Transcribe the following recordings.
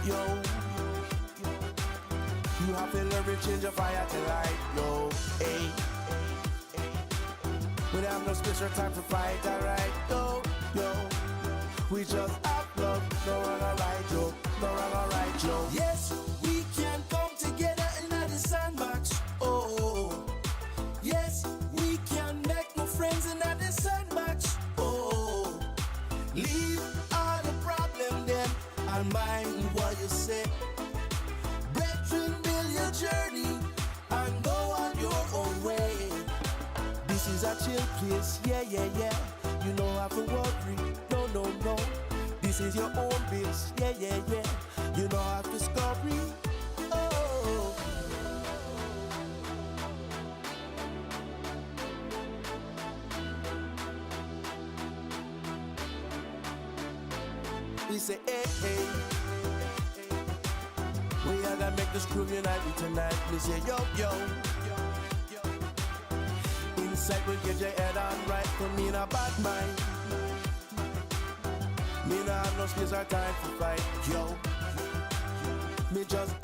yo. You have to learn to change your fire to light, yo. Hey. We don't have no space or time for fight, alright, yo. We just have love, no wrong or right, yo. No wrong or right, yo. Yes, we can come together in the sandbox. Oh, yes, we can make no friends in the sandbox. Oh, leave all the problem then and mind what you say. Brethren, build your journey and go on your own way. This is a chill place, yeah. You don't have to worry, no. This is your own base, yeah. You don't have to scurry, oh. We say, hey. We are gonna make this crew unite tonight. We say, yo. Inside we get your head on right. For me in a bad mind. Me not have no space or time to fight, yo. Me just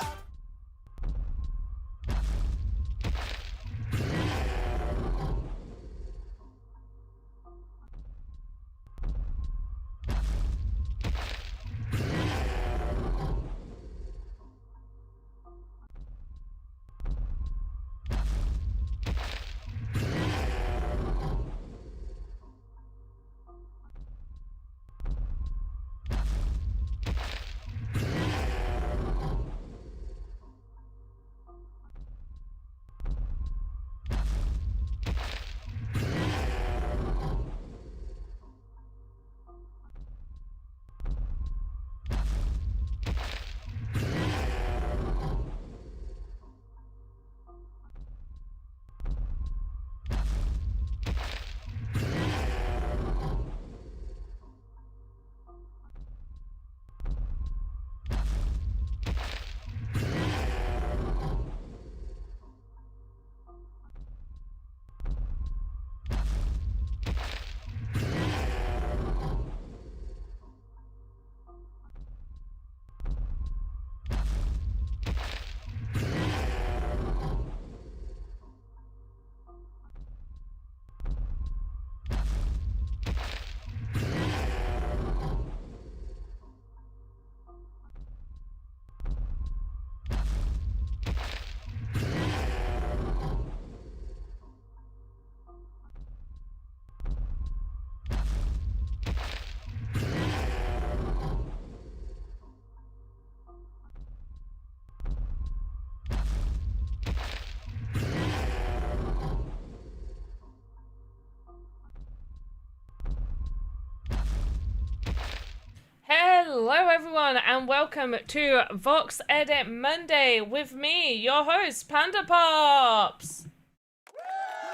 Hello everyone and welcome to VoxEdit Monday with me, your host, Panda Pops!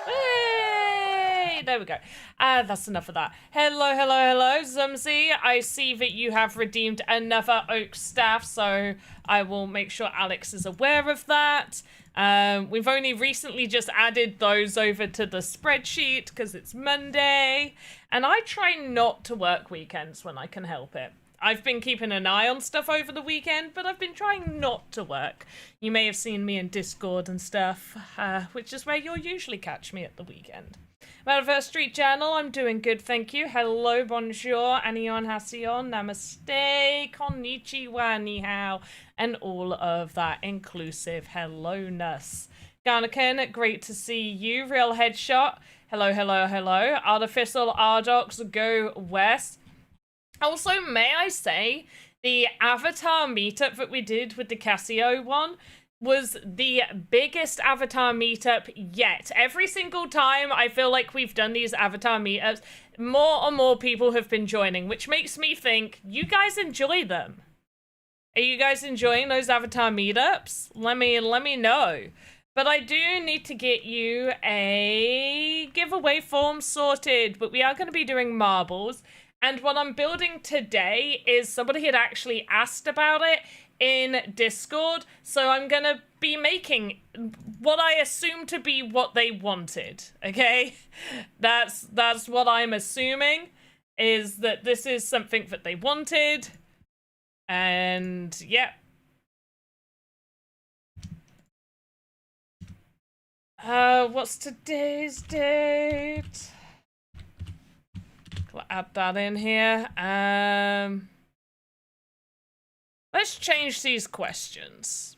Hey! There we go. That's enough of that. Hello, Zumzy. I see that you have redeemed another oak staff, so I will make sure Alex is aware of that. We've only recently just added those over to the spreadsheet because it's Monday, and I try not to work weekends when I can help it. I've been keeping an eye on stuff over the weekend, but I've been trying not to work. You may have seen me in Discord and stuff, which is where you'll usually catch me at the weekend. Metaverse Street Journal, I'm doing good, thank you. Hello, bonjour, annyeonghaseyo, namaste, konnichiwa, ni hao, and all of that inclusive hello-ness. Garnakin, great to see you. Real Headshot, hello. Artificial Ardox, go west. Also, may I say, the Avatar meetup that we did with the Casio one was the biggest Avatar meetup yet. Every single time I feel like we've done these Avatar meetups, more and more people have been joining, which makes me think, you guys enjoy them. Are you guys enjoying those Avatar meetups? Let me know. But I do need to get you a giveaway form sorted, but we are going to be doing marbles. And what I'm building today is somebody had actually asked about it in Discord, so I'm going to be making what I assume to be what they wanted, okay? That's what I'm assuming, is that this is something that they wanted. And yeah. What's today's date? I'll add that in here. Let's change these questions.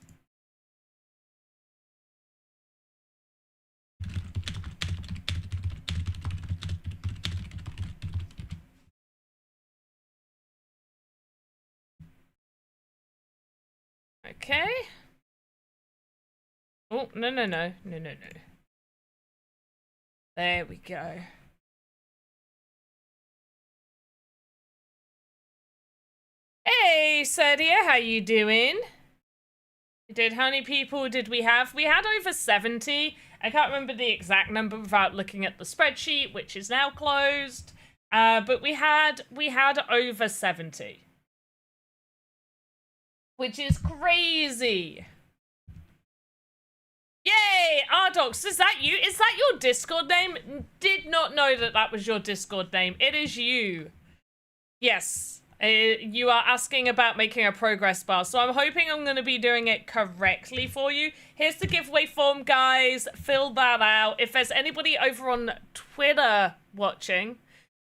Okay. Oh, no. There we go. Hey, Serdia, how you doing? How many people did we have? We had over 70. I can't remember the exact number without looking at the spreadsheet, which is now closed. But we had over 70. Which is crazy. Yay! Ardox, is that you? Is that your Discord name? Did not know that that was your Discord name. It is you. Yes. You are asking about making a progress bar, so I'm hoping I'm going to be doing it correctly for you. Here's the giveaway form, guys. Fill that out. If there's anybody over on Twitter watching,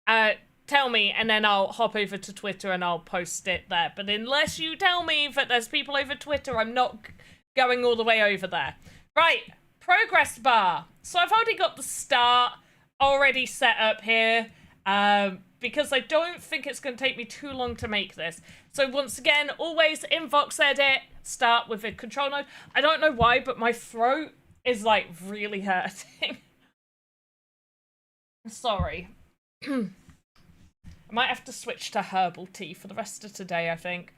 tell me, and then I'll hop over to Twitter and I'll post it there. But unless you tell me that there's people over Twitter, I'm not going all the way over there. Right, progress bar. So I've already got the start already set up here, because I don't think it's going to take me too long to make this. So once again, always in VoxEdit, start with a control node. I don't know why, but my throat is like really hurting. Sorry. I might have to switch to herbal tea for the rest of today, I think.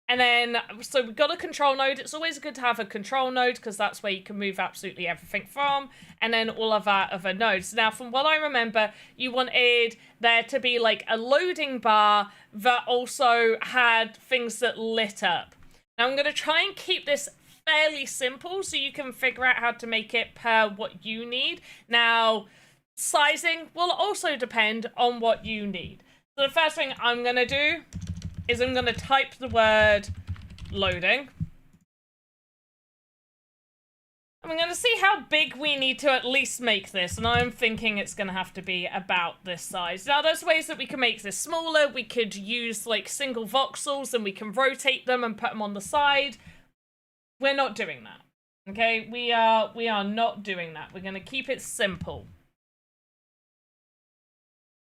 And then, so we've got a control node. It's always good to have a control node because that's where you can move absolutely everything from. And then all of our other nodes. Now, from what I remember, you wanted there to be like a loading bar that also had things that lit up. Now, I'm going to try and keep this fairly simple so you can figure out how to make it per what you need. Now, sizing will also depend on what you need. So the first thing I'm going to do is I'm going to type the word loading. And we're going to see how big we need to at least make this. And I'm thinking it's going to have to be about this size. Now, there's ways that we can make this smaller. We could use like single voxels and we can rotate them and put them on the side. We're not doing that. Okay, we are not doing that. We're going to keep it simple.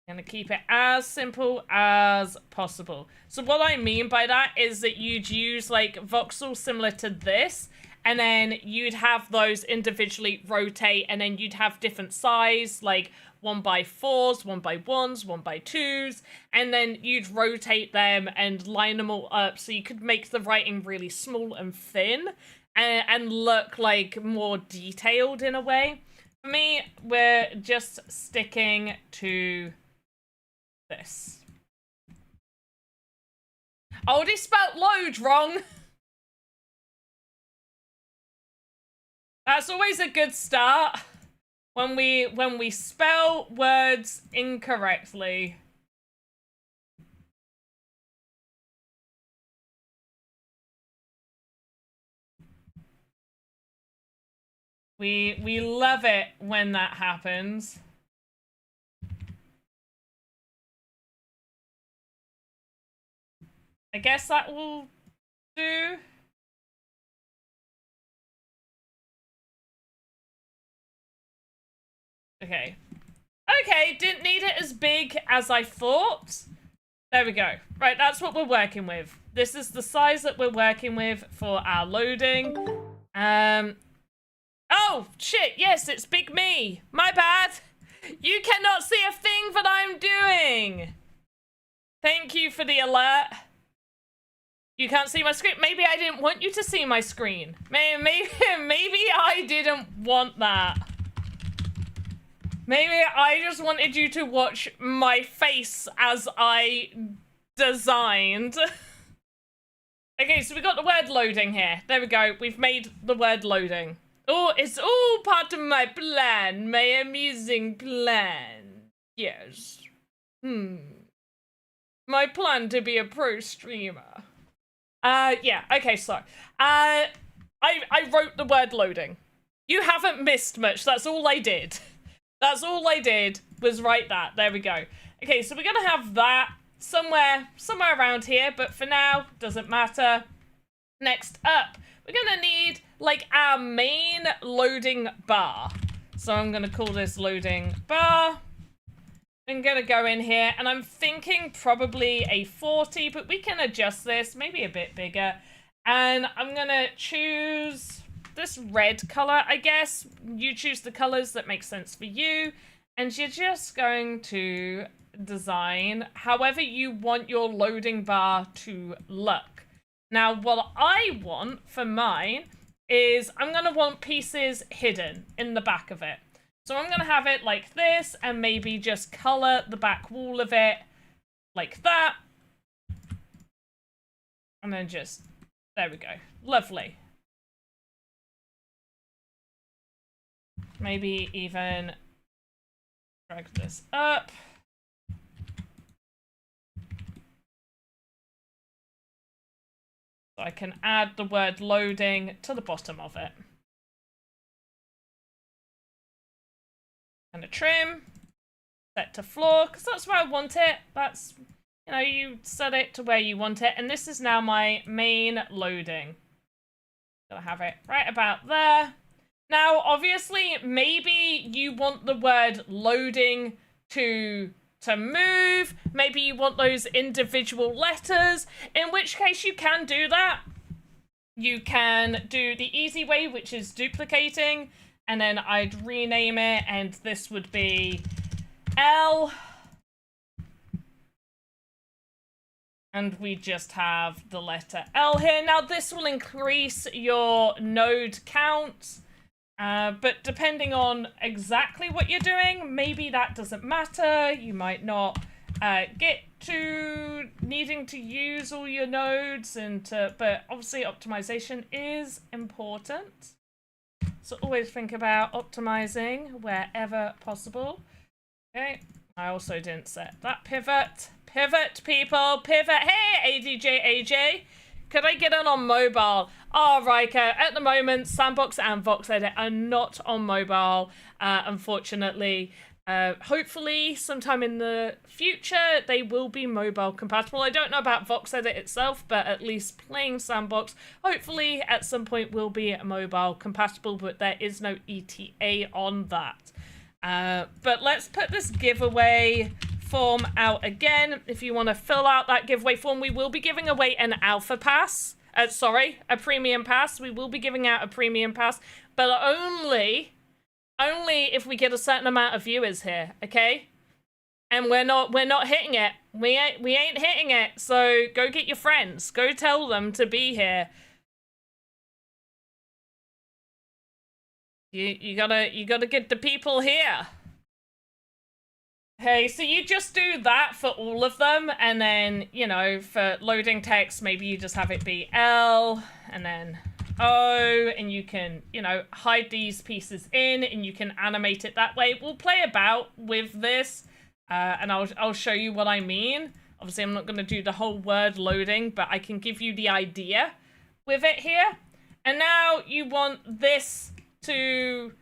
Going to keep it as simple as possible. So what I mean by that is that you'd use like voxels similar to this, and then you'd have those individually rotate, and then you'd have different size, like 1x4s, 1x1s, 1x2s, and then you'd rotate them and line them all up so you could make the writing really small and thin and look like more detailed in a way. For me, we're just sticking to this. I already spelt load wrong. That's always a good start when we spell words incorrectly. We love it when that happens. I guess that will do. Okay. Okay, didn't need it as big as I thought. There we go. Right, that's what we're working with. This is the size that we're working with for our loading. Oh, shit, yes, it's Big Me. My bad. You cannot see a thing that I'm doing. Thank you for the alert. You can't see my screen. Maybe I didn't want you to see my screen. Maybe I didn't want that. Maybe I just wanted you to watch my face as I designed. Okay, so we got the word loading here. There we go. We've made the word loading. Oh, it's all part of my plan. My amusing plan. Yes. My plan to be a pro streamer. Yeah, okay, so, I wrote the word loading. You haven't missed much, that's all I did. That's all I did, was write that. There we go. Okay, so we're gonna have that somewhere around here, but for now, doesn't matter. Next up, we're gonna need, like, our main loading bar. So I'm gonna call this loading bar. I'm gonna go in here, and I'm thinking probably a 40, but we can adjust this, maybe a bit bigger. And I'm gonna choose this red color, I guess. You choose the colors that make sense for you, and you're just going to design however you want your loading bar to look. Now, what I want for mine is I'm gonna want pieces hidden in the back of it. So I'm gonna have it like this, and maybe just color the back wall of it like that. And then just, there we go. Lovely. Maybe even drag this up. So I can add the word loading to the bottom of it. And a trim, set to floor, because that's where I want it. That's, you know, you set it to where you want it. And this is now my main loading. So I have it right about there. Now, obviously, maybe you want the word loading to move. Maybe you want those individual letters, in which case you can do that. You can do the easy way, which is duplicating, and then I'd rename it, and this would be L. And we just have the letter L here. Now, this will increase your node count. But depending on exactly what you're doing, maybe that doesn't matter. You might not get to needing to use all your nodes, but obviously optimization is important. So always think about optimizing wherever possible. Okay, I also didn't set that pivot. Pivot, people, pivot. Hey, ADJ, could I get in on mobile? Oh, Riker, at the moment, Sandbox and VoxEdit are not on mobile, unfortunately. Hopefully, sometime in the future, they will be mobile compatible. I don't know about VoxEdit itself, but at least playing Sandbox, hopefully, at some point, will be mobile compatible, but there is no ETA on that. But let's put this giveaway form out again. If you want to fill out that giveaway form, we will be giving away an alpha pass. A premium pass. We will be giving out a premium pass, but only if we get a certain amount of viewers here, okay? And we're not hitting it. We ain't hitting it. So go get your friends. Go tell them to be here. You gotta get the people here. Okay, so you just do that for all of them, and then, you know, for loading text, maybe you just have it be L, and then O, and you can, you know, hide these pieces in, and you can animate it that way. We'll play about with this, and I'll show you what I mean. Obviously, I'm not going to do the whole word loading, but I can give you the idea with it here. And now you want this to...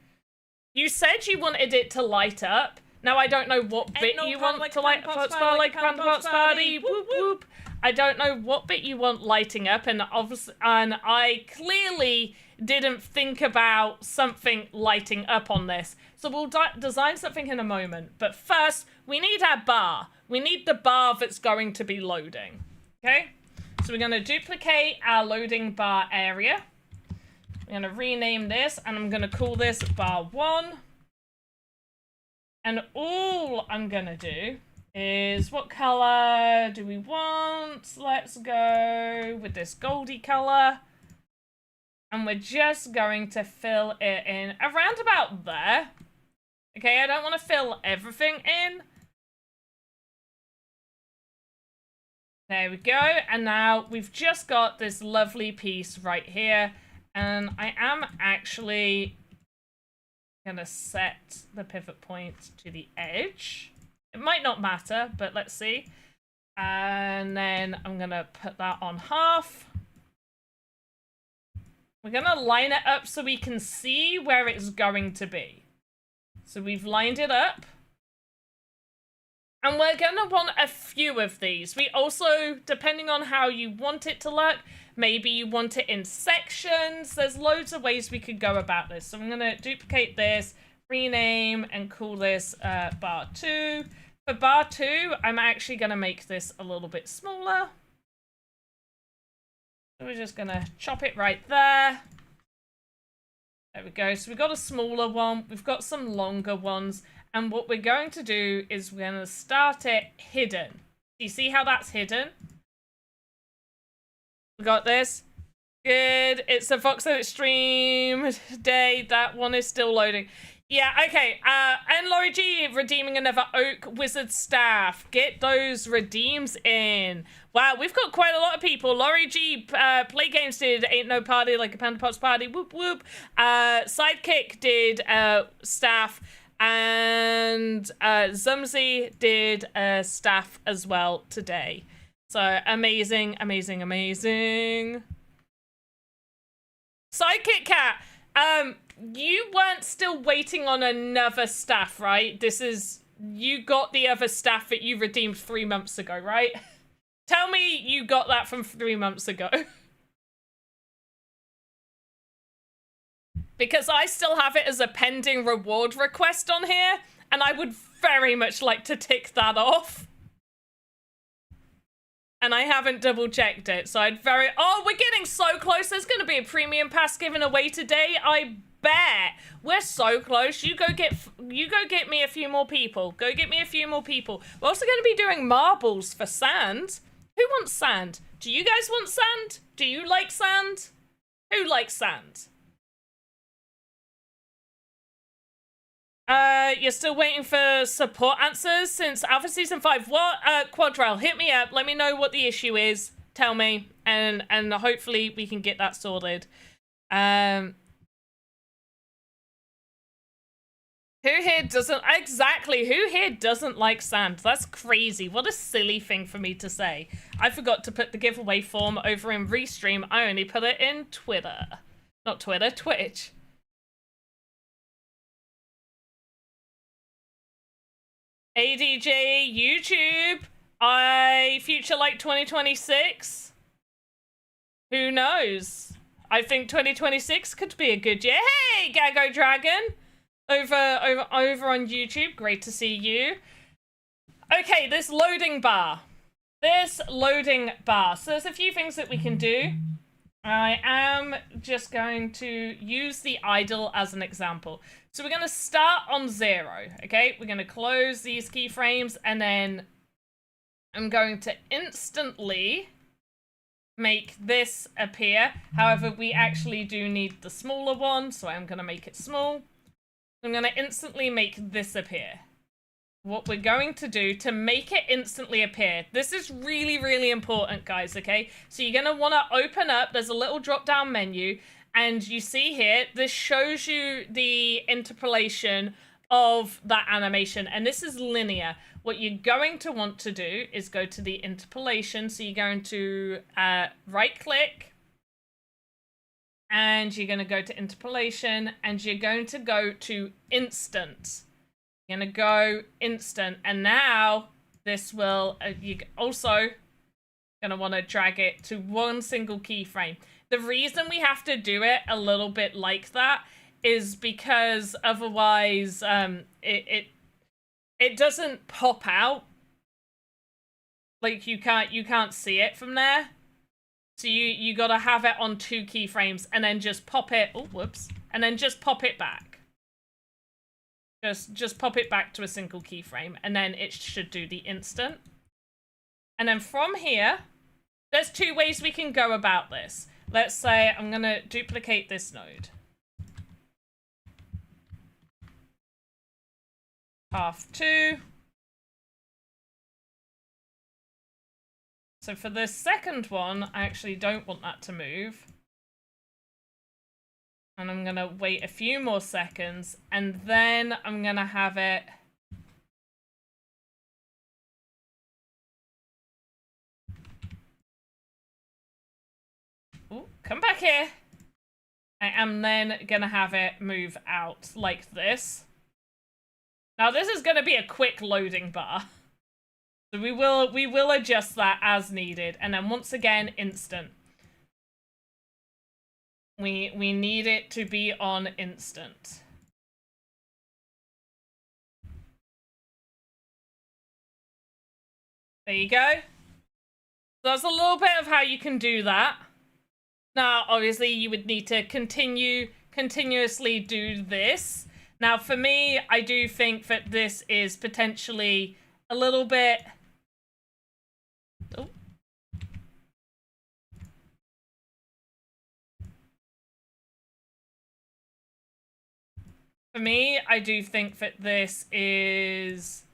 You said you wanted it to light up. Now, I don't know what bit you want to light up. Like Sandbox Party, whoop whoop. I don't know what bit you want lighting up, and obviously, and I clearly didn't think about something lighting up on this. So we'll design something in a moment. But first, we need our bar. We need the bar that's going to be loading. Okay? So we're going to duplicate our loading bar area. I'm going to rename this, and I'm going to call this bar 1. And all I'm gonna do is, what color do we want? Let's go with this goldy color. And we're just going to fill it in around about there. Okay, I don't want to fill everything in. There we go. And now we've just got this lovely piece right here. And I am actually gonna set the pivot point to the edge. It might not matter, but let's see. And then I'm gonna put that on half. We're going to line it up so we can see where it's going to be. So we've lined it up. And we're going to want a few of these. We also, depending on how you want it to look, maybe you want it in sections. There's loads of ways we could go about this. So I'm going to duplicate this, rename, and call this bar 2. For bar 2, I'm actually going to make this a little bit smaller. So we're just going to chop it right there. There we go. So we've got a smaller one. We've got some longer ones. And what we're going to do is we're going to start it hidden. Do you see how that's hidden? We got this. Good. It's a VoxEdit stream day. That one is still loading. Yeah, okay. And Laurie G redeeming another Oak Wizard staff. Get those redeems in. Wow, we've got quite a lot of people. Laurie G, Play Games did Ain't No Party Like a Panda Pops Party. Whoop, whoop. Sidekick did staff. And Zumsy did staff as well today. So amazing, amazing, amazing. Sidekick Cat, you weren't still waiting on another staff, right? This is, you got the other staff that you redeemed 3 months ago, right? Tell me you got that from 3 months ago. Because I still have it as a pending reward request on here, and I would very much like to tick that off. And I haven't double checked it, so I'd very... Oh, we're getting so close. There's going to be a premium pass given away today. I bet. We're so close. You go get me a few more people. Go get me a few more people. We're also going to be doing marbles for sand. Who wants sand? Do you guys want sand? Do you like sand? Who likes sand? You're still waiting for support answers since Alpha Season 5. What? Quadrel, hit me up. Let me know what the issue is. Tell me. And hopefully we can get that sorted. Who here doesn't... Exactly. Who here doesn't like sand? That's crazy. What a silly thing for me to say. I forgot to put the giveaway form over in Restream. I only put it in Twitter. Not Twitter, Twitch. ADJ, YouTube, future like 2026. Who knows? I think 2026 could be a good year. Hey, Gago Dragon, over on YouTube. Great to see you. Okay, this loading bar. So there's a few things that we can do. I am just going to use the idle as an example. So we're going to start on 0, okay? We're going to close these keyframes, and then I'm going to instantly make this appear. However, we actually do need the smaller one, so I'm going to make it small. I'm going to instantly make this appear. What we're going to do to make it instantly appear, this is really, really important, guys, okay? So you're going to want to open up, there's a little drop-down menu, and you see here, this shows you the interpolation of that animation, and this is linear. What you're going to want to do is go to the interpolation, so you're going to right-click, and you're going to go to interpolation, and you're going to go to instant. Gonna go instant, and now this will you also gonna want to drag it to one single keyframe. The reason we have to do it a little bit like that is because otherwise it doesn't pop out, like you can't see it from there, so you gotta have it on 2 keyframes and then just pop it, oh whoops, and then just pop it back. Just pop it back to a single keyframe, and then it should do the instant. And then from here, there's 2 ways we can go about this. Let's say I'm going to duplicate this node. Path 2. So for the second one, I actually don't want that to move. And I'm going to wait a few more seconds, and then I'm going to have it... Ooh, come back here. I am then gonna have it move out like this. Now this is gonna be a quick loading bar. So we will adjust that as needed, and then once again, instant. We need it to be on instant. There you go. So that's a little bit of how you can do that. Now, obviously, you would need to continuously do this. Now, for me, I do think that this is potentially a little bit... Oh. For me, I do think that this is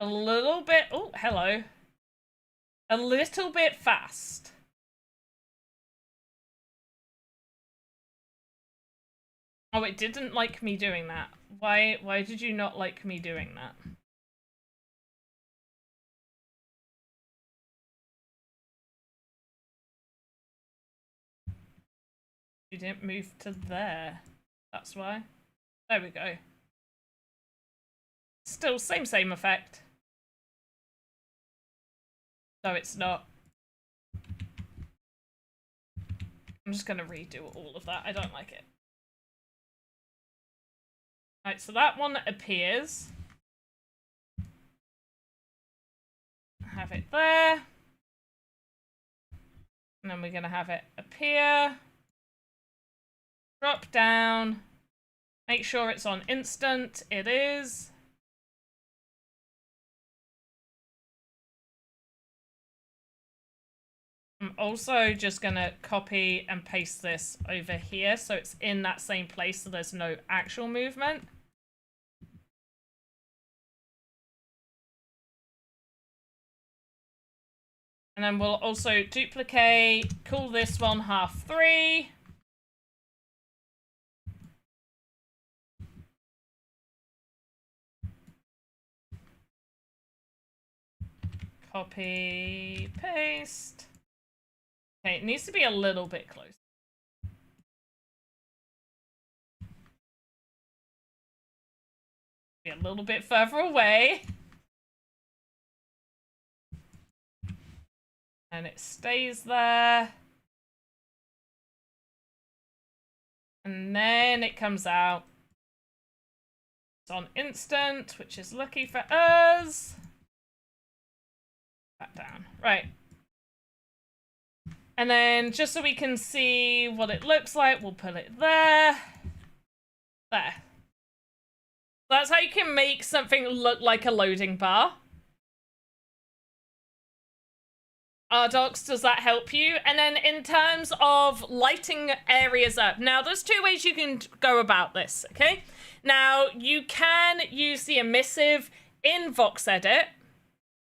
a little bit... Oh, hello. A little bit fast. Oh, it didn't like me doing that. Why did you not like me doing that? You didn't move to there. That's why. There we go. Still same effect. No, it's not. I'm just gonna redo all of that. I don't like it. Right, so that one appears. Have it there. And then we're gonna have it appear. Drop down. Make sure it's on instant. It is. I'm also just gonna copy and paste this over here so it's in that same place so there's no actual movement. And then we'll also duplicate, call this one 1/2 3. Copy, paste. Okay, it needs to be a little bit closer. Be a little bit further away. And it stays there. And then it comes out. It's on instant, which is lucky for us. Back down. Right. And then just so we can see what it looks like, we'll put it there. There. That's how you can make something look like a loading bar. Docs, does that help you? And then in terms of lighting areas up, now there's two ways you can go about this, okay? Now, you can use the emissive in VoxEdit,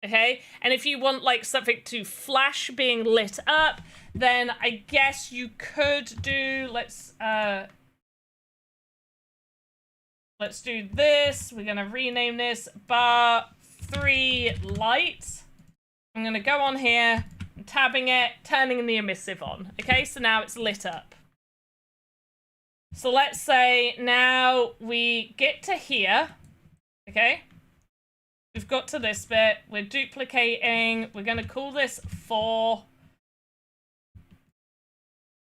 okay? And if you want like something to flash being lit up, then I guess you could do, let's do this. We're gonna rename this bar 3 light. I'm gonna go on here, tabbing it, turning the emissive on. Okay, so now it's lit up. So let's say now we get to here, okay? We've got to this bit, we're duplicating, we're gonna call this 4.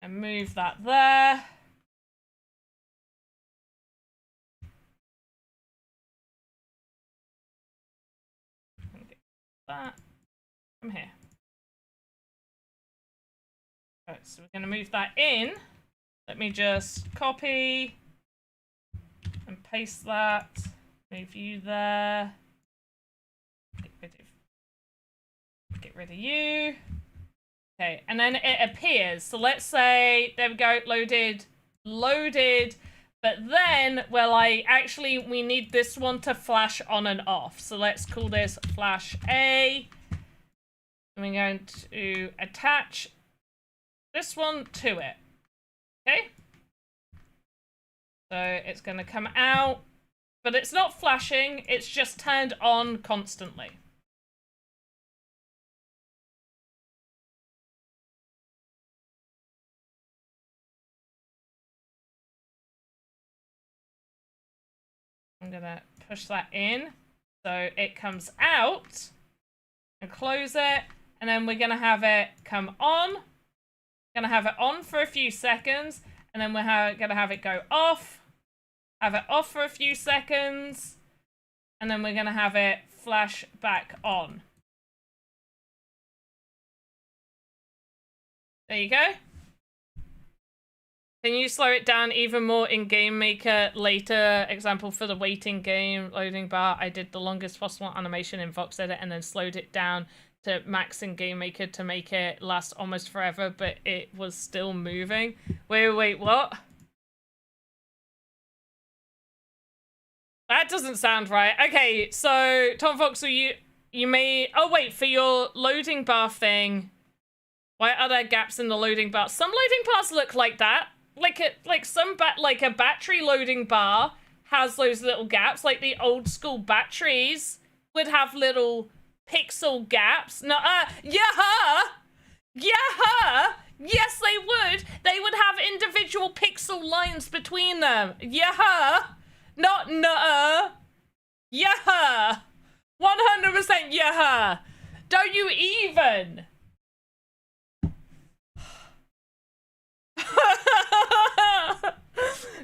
And move that there. That. Come here. Right, so we're going to move that in. Let me just copy and paste that. Move you there. Get rid of you. Okay, and then it appears. So let's say, there we go, loaded. But then, well, we need this one to flash on and off. So let's call this flash A. And we're going to attach this one to it. Okay? So it's going to come out, but it's not flashing, it's just turned on constantly. I'm gonna push that in so it comes out and close it, and then we're gonna have it come on. Gonna have it on for a few seconds, and then we're gonna have it go off. Have it off for a few seconds, and then we're gonna have it flash back on. There you go. Can you slow it down even more in Game Maker later? Example for the waiting game loading bar. I did the longest possible animation in VoxEdit and then slowed it down to max in Game Maker to make it last almost forever, but it was still moving. Wait, what? That doesn't sound right. Okay, so Tom Voxel, you may... Oh wait, for your loading bar thing, why are there gaps in the loading bar? Some loading bars look like that. Like a battery loading bar has those little gaps. Like the old school batteries would have little pixel gaps. No, yeah, yes they would. They would have individual pixel lines between them. Yeah, not nuh-uh. Yeah, 100% yeah. Don't you even?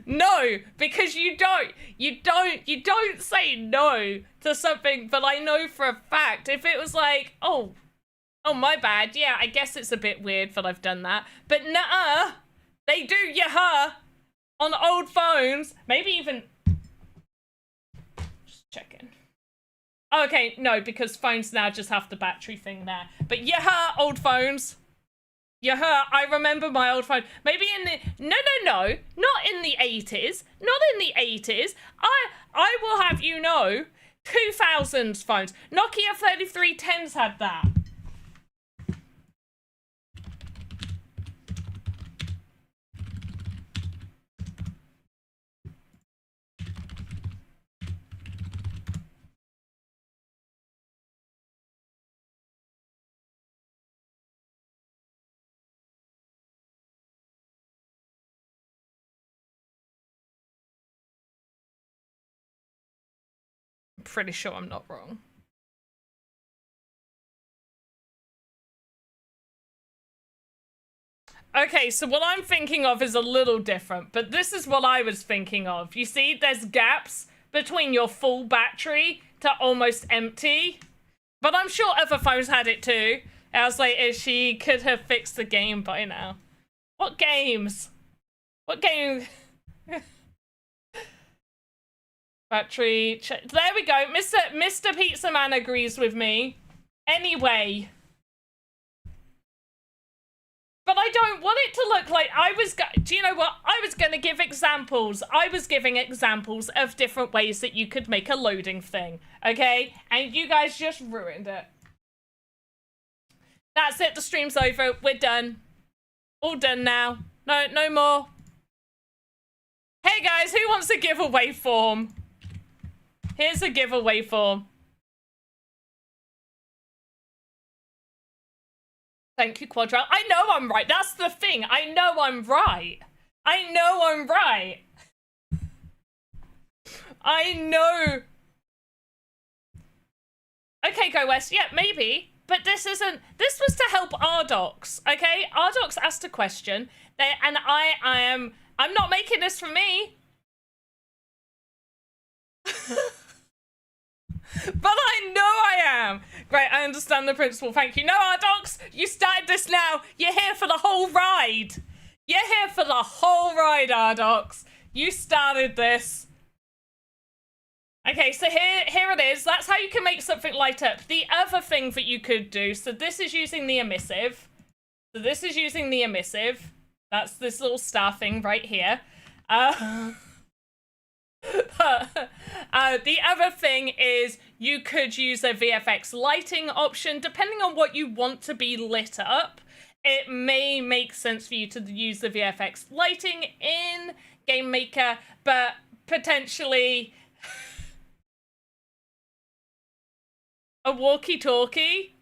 No, because you don't say no to something, but I know for a fact if it was like, oh my bad, yeah, I guess it's a bit weird that I've done that, but nuh-uh, they do yeah on old phones, maybe even just checking. Okay, no, because phones now just have the battery thing there, but yeah, old phones. Yeah, I remember my old phone. Maybe in the... No, not in the 80s. Not in the 80s. I will have you know, 2000s phones. Nokia 3310s had that. Pretty sure I'm not wrong. Okay, so what I'm thinking of is a little different, but this is what I was thinking of. You see, there's gaps between your full battery to almost empty, but I'm sure other phones had it too. I was like, she could have fixed the game by now. What games? What game? Battery check. There we go. Mr. Pizza Man agrees with me. Anyway. But I don't want it to look like do you know what? I was going to give examples. I was giving examples of different ways that you could make a loading thing. Okay? And you guys just ruined it. That's it. The stream's over. We're done. All done now. No more. Hey guys, who wants a giveaway form? Here's a giveaway form. Thank you, Quadral. I know I'm right. That's the thing. I know I'm right. I know I'm right. I know. Okay, Go West. Yeah, maybe. But this isn't... This was to help Ardox, okay? Ardox asked a question. And I'm not making this for me. But I know I am. Great, I understand the principle. Thank you. No, Ardox, you started this now. You're here for the whole ride. You're here for the whole ride, Ardox. You started this. Okay, so here it is. That's how you can make something light up. The other thing that you could do, so this is using the emissive. So this is using the emissive. That's this little star thing right here. The other thing is you could use a VFX lighting option. Depending on what you want to be lit up, it may make sense for you to use the VFX lighting in Game Maker, but potentially a walkie-talkie.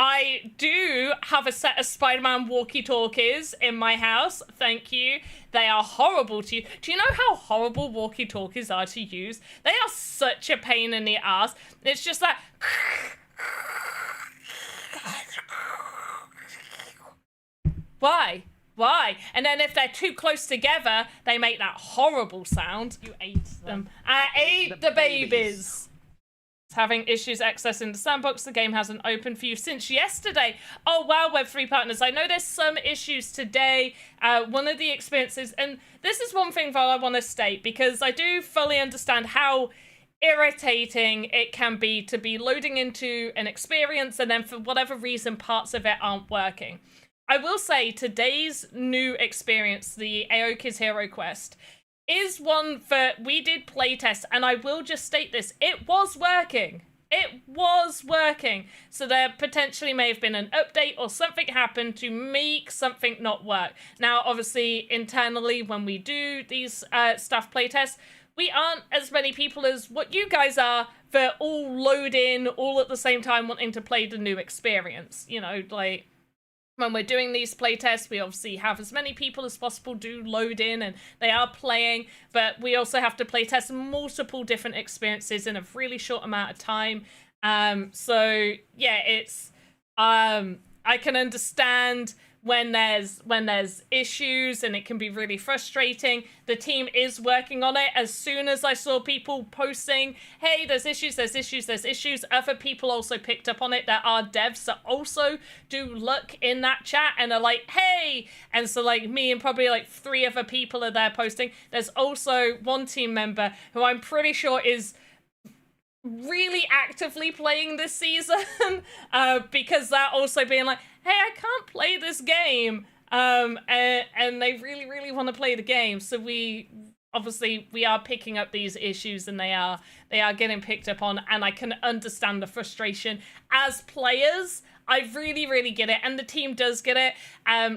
I do have a set of Spider-Man walkie-talkies in my house. Thank you. They are horrible to use. Do you know how horrible walkie-talkies are to use? They are such a pain in the ass. It's just that... Why? Why? And then if they're too close together, they make that horrible sound. You ate them. I ate the babies. Having issues accessing the sandbox. The game hasn't opened for you since yesterday. Oh wow, Web3 partners. I know there's some issues today. One of the experiences, and this is one thing that I want to state, because I do fully understand how irritating it can be to be loading into an experience and then for whatever reason parts of it aren't working. I will say today's new experience, the Aoki's Hero Quest, is one that we did playtest, and I will just state this, it was working. It was working. So there potentially may have been an update or something happened to make something not work. Now, obviously, internally, when we do these stuff playtests, we aren't as many people as what you guys are that all load in all at the same time wanting to play the new experience. You know, like... when we're doing these playtests, we obviously have as many people as possible do load in and they are playing, but we also have to playtest multiple different experiences in a really short amount of time. So yeah, it's I can understand when there's issues and it can be really frustrating. The team is working on it. As soon as I saw people posting, hey, there's issues, other people also picked up on it. There are devs that also do look in that chat and are like, hey, and so like me and probably like 3 other people are there posting. There's also one team member who I'm pretty sure is really actively playing this season because they're also being like, hey, I can't play this game, and they really want to play the game. So we are picking up these issues and they are getting picked up on, and I can understand the frustration as players. I really get it, and the team does get it.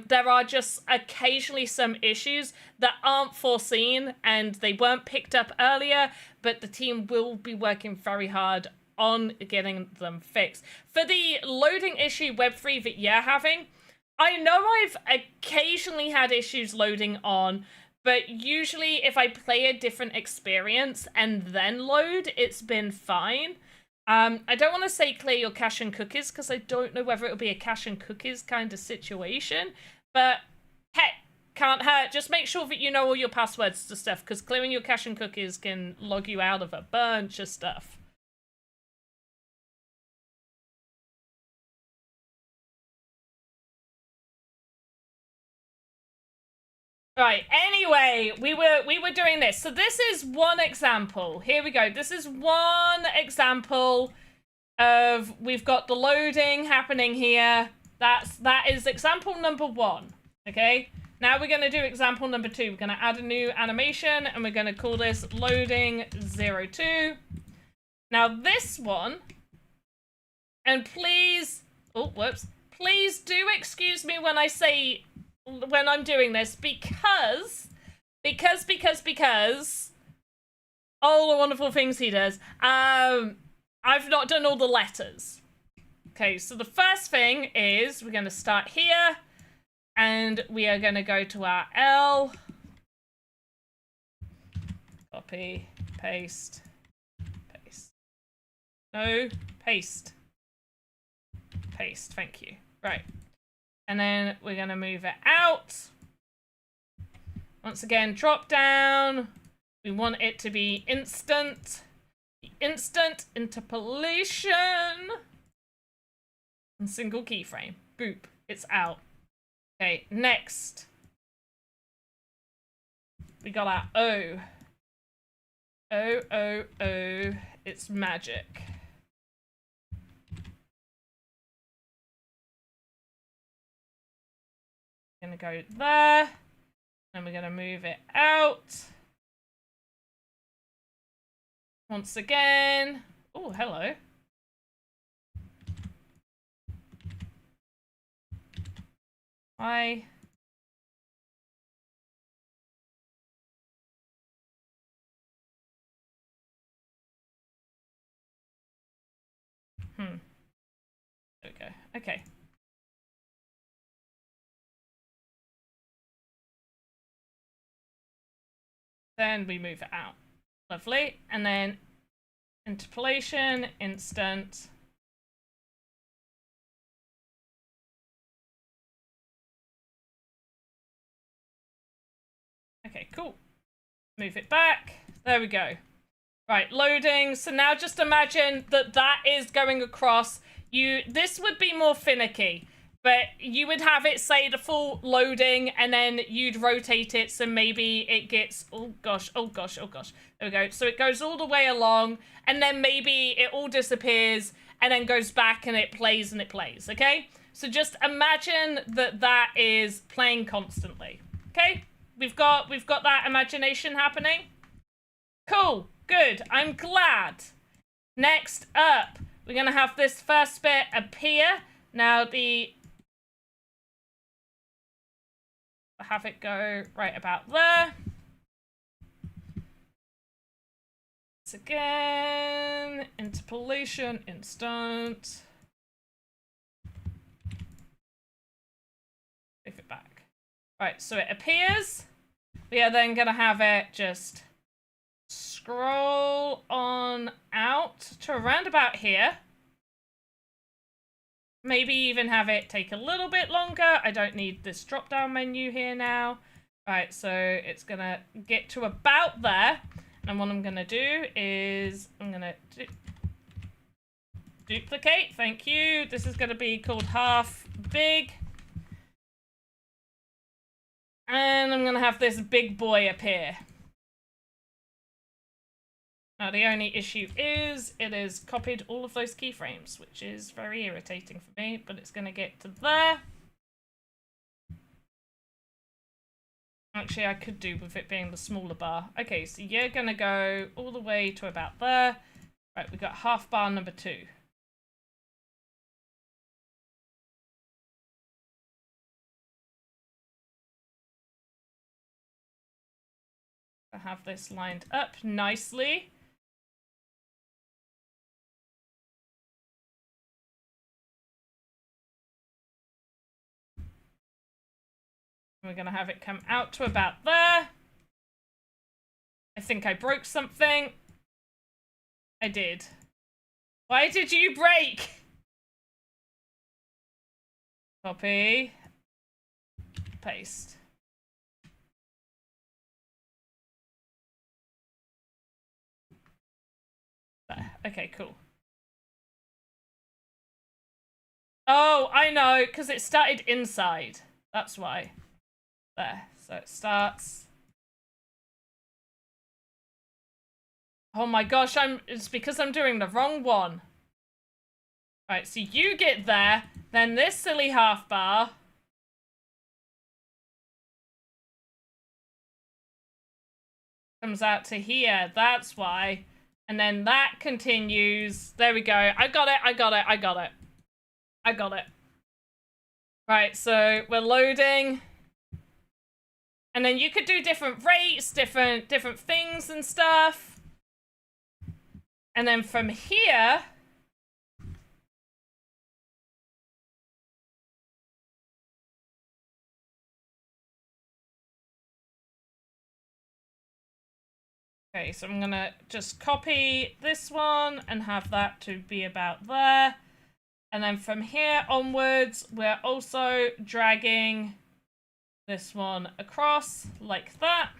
There are just occasionally some issues that aren't foreseen and they weren't picked up earlier, but the team will be working very hard on getting them fixed. For the loading issue Web3 that you're having, I know I've occasionally had issues loading on, but usually if I play a different experience and then load, it's been fine. I don't want to say clear your cache and cookies because I don't know whether it'll be a cache and cookies kind of situation, but hey, can't hurt. Just make sure that you know all your passwords to stuff, because clearing your cache and cookies can log you out of a bunch of stuff. Right, anyway, we were doing this. So this is one example. Here we go. This is one example of, we've got the loading happening here. That is example number 1. Okay? Now we're going to do example number 2. We're going to add a new animation and we're going to call this loading 02. Now this one, and please, oh, whoops. Please do excuse me when I say, when I'm doing this, because all the wonderful things he does. I've not done all the letters. Okay, so the first thing is we're going to start here and we are going to go to our L. Copy, paste, paste. No, paste. Paste, thank you. Right. And then we're going to move it out. Once again, drop down. We want it to be instant. The instant interpolation. And single keyframe. Boop. It's out. Okay, next. We got our O. O, O, O. It's magic. Gonna go there, and we're gonna move it out. Once again. Oh, hello. Hi. There we go. Okay. Then we move it out. Lovely. And then interpolation, instant. Okay, cool. Move it back. There we go. Right, loading. So now just imagine that that is going across. This would be more finicky, but you would have it say the full loading and then you'd rotate it so maybe it gets, oh gosh. There we go. So it goes all the way along and then maybe it all disappears and then goes back and it plays, okay? So just imagine that that is playing constantly, okay? We've got that imagination happening. Cool, good, I'm glad. Next up, we're gonna have this first bit appear. Now have it go right about there. Once again, interpolation, instant. Move it back. Right, so it appears. We are then gonna have it just scroll on out to around about here. Maybe even have it take a little bit longer. I don't need this drop-down menu here now. Right, so it's gonna get to about there. And what I'm gonna do is I'm gonna duplicate. Thank you. This is gonna be called half big. And I'm gonna have this big boy appear. Now the only issue is it has copied all of those keyframes, which is very irritating for me, but it's gonna get to there. Actually, I could do with it being the smaller bar. Okay, so you're gonna go all the way to about there. Right, we got half bar number 2. I have this lined up nicely. We're gonna have it come out to about there. I think I broke something. I did. Why did you break? Copy. Paste. There. Okay, cool. Oh, I know, because it started inside. That's why. There. So it starts. Oh my gosh, it's because I'm doing the wrong one. Right, so you get there, then this silly half bar. Comes out to here, that's why. And then that continues. There we go. I got it. Right, so we're loading. And then you could do different rates, different things and stuff. And then from here, okay, so I'm gonna just copy this one and have that to be about there. And then from here onwards, we're also dragging this one across like that.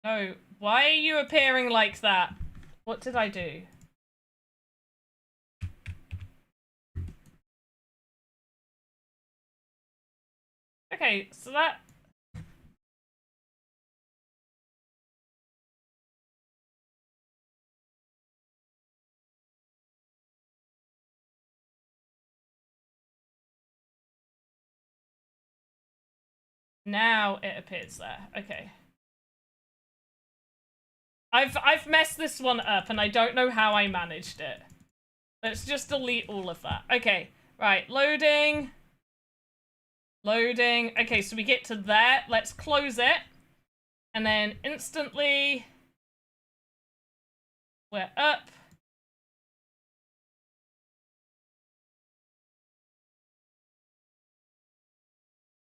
No, why are you appearing like that? What did I do? Okay, so that... Now it appears there. Okay. I've messed this one up and I don't know how I managed it. Let's just delete all of that. Okay, right, loading. Loading. Okay, so we get to there. Let's close it. And then instantly we're up.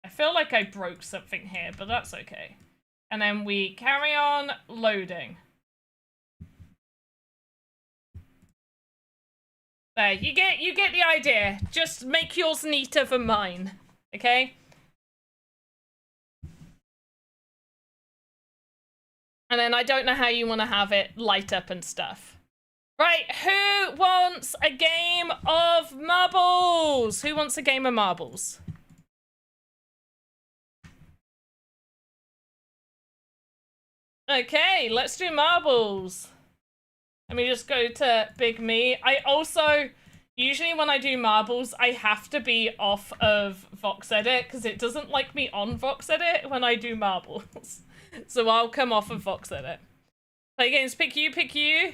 I feel like I broke something here, but that's okay. And then we carry on loading. There, you get the idea. Just make yours neater than mine, okay? And then I don't know how you want to have it light up and stuff. Right, who wants a game of marbles? Who wants a game of marbles? Okay, let's do marbles. Let me just go to Big Me. I also, usually when I do marbles, I have to be off of VoxEdit because it doesn't like me on VoxEdit when I do marbles. So I'll come off of VoxEdit. Play games, pick you, pick you.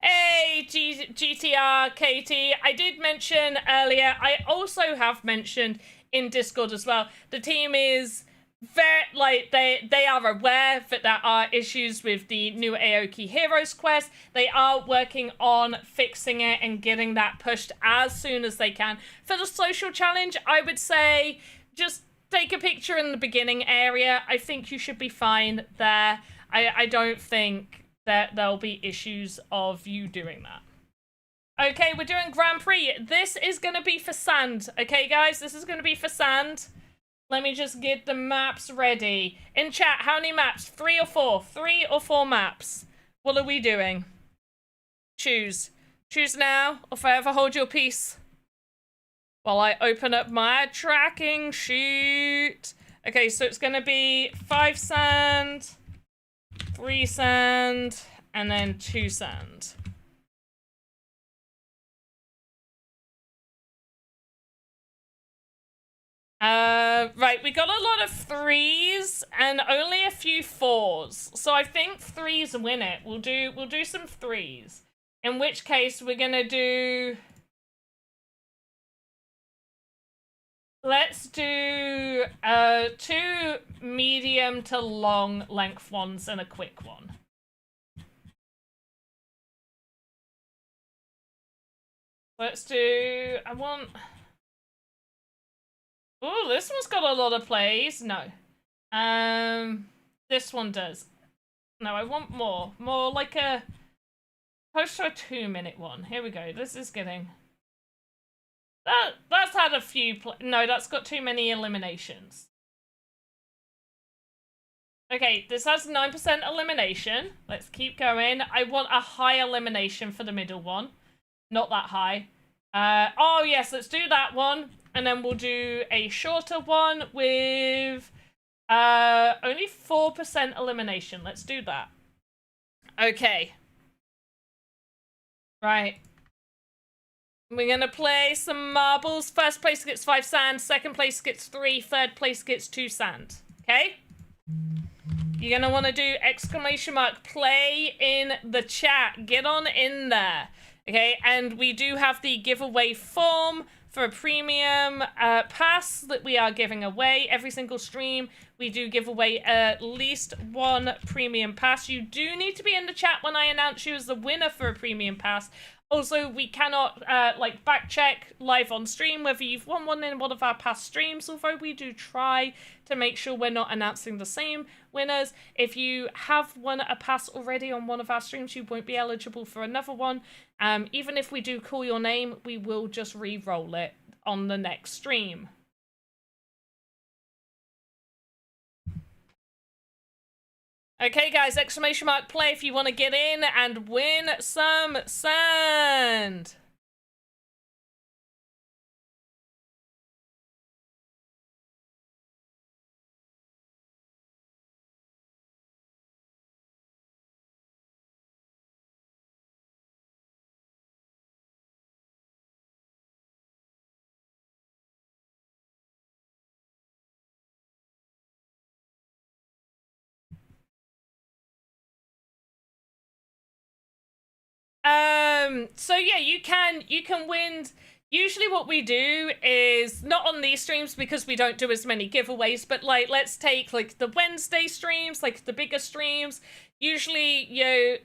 Hey, GTR, Katie. I did mention earlier, I also have mentioned in Discord as well, the team is very, like, they are aware that there are issues with the new Aoki Heroes quest. They are working on fixing it and getting that pushed as soon as they can. For the social challenge, I would say just take a picture in the beginning area. I think you should be fine there. I don't think that there'll be issues of you doing that. Okay, we're doing Grand Prix. This is going to be for sand. Okay, guys, this is going to be for sand. Let me just get the maps ready. In chat, how many maps? 3 or 4? 3 or 4 maps. What are we doing? Choose. Choose now, or forever hold your peace. While I open up my tracking sheet. Okay, so it's going to be 5 sand, 3 sand, and then 2 sand. Right, we got a lot of 3s and only a few 4s. So I think 3s win it. We'll do some 3s. In which case we're gonna do, let's do 2 medium to long length ones and a quick one. Let's do, ooh, this one's got a lot of plays. No. This one does. No, I want more. More like a, close to a 2-minute one. Here we go. This is getting, that's had a few no, that's got too many eliminations. Okay, this has 9% elimination. Let's keep going. I want a high elimination for the middle one. Not that high. Oh yes, let's do that one. And then we'll do a shorter one with only 4% elimination. Let's do that. Okay. Right. We're going to play some marbles. First place gets 5 sand. Second place gets 3. Third place gets 2 sand. Okay? You're going to want to do exclamation mark play in the chat. Get on in there. Okay? And we do have the giveaway form for a premium pass that we are giving away every single stream. We do give away at least 1 premium pass. You do need to be in the chat when I announce you as the winner for a premium pass. Also, we cannot like back check live on stream whether you've won one in one of our past streams, although we do try to make sure we're not announcing the same winners. If you have won a pass already on one of our streams, you won't be eligible for another one. Even if we do call your name, we will just re-roll it on the next stream. Okay, guys, exclamation mark play if you want to get in and win some sand. So yeah, you can win usually what we do is, not on these streams because we don't do as many giveaways, but like, let's take like the Wednesday streams, like the bigger streams. Usually,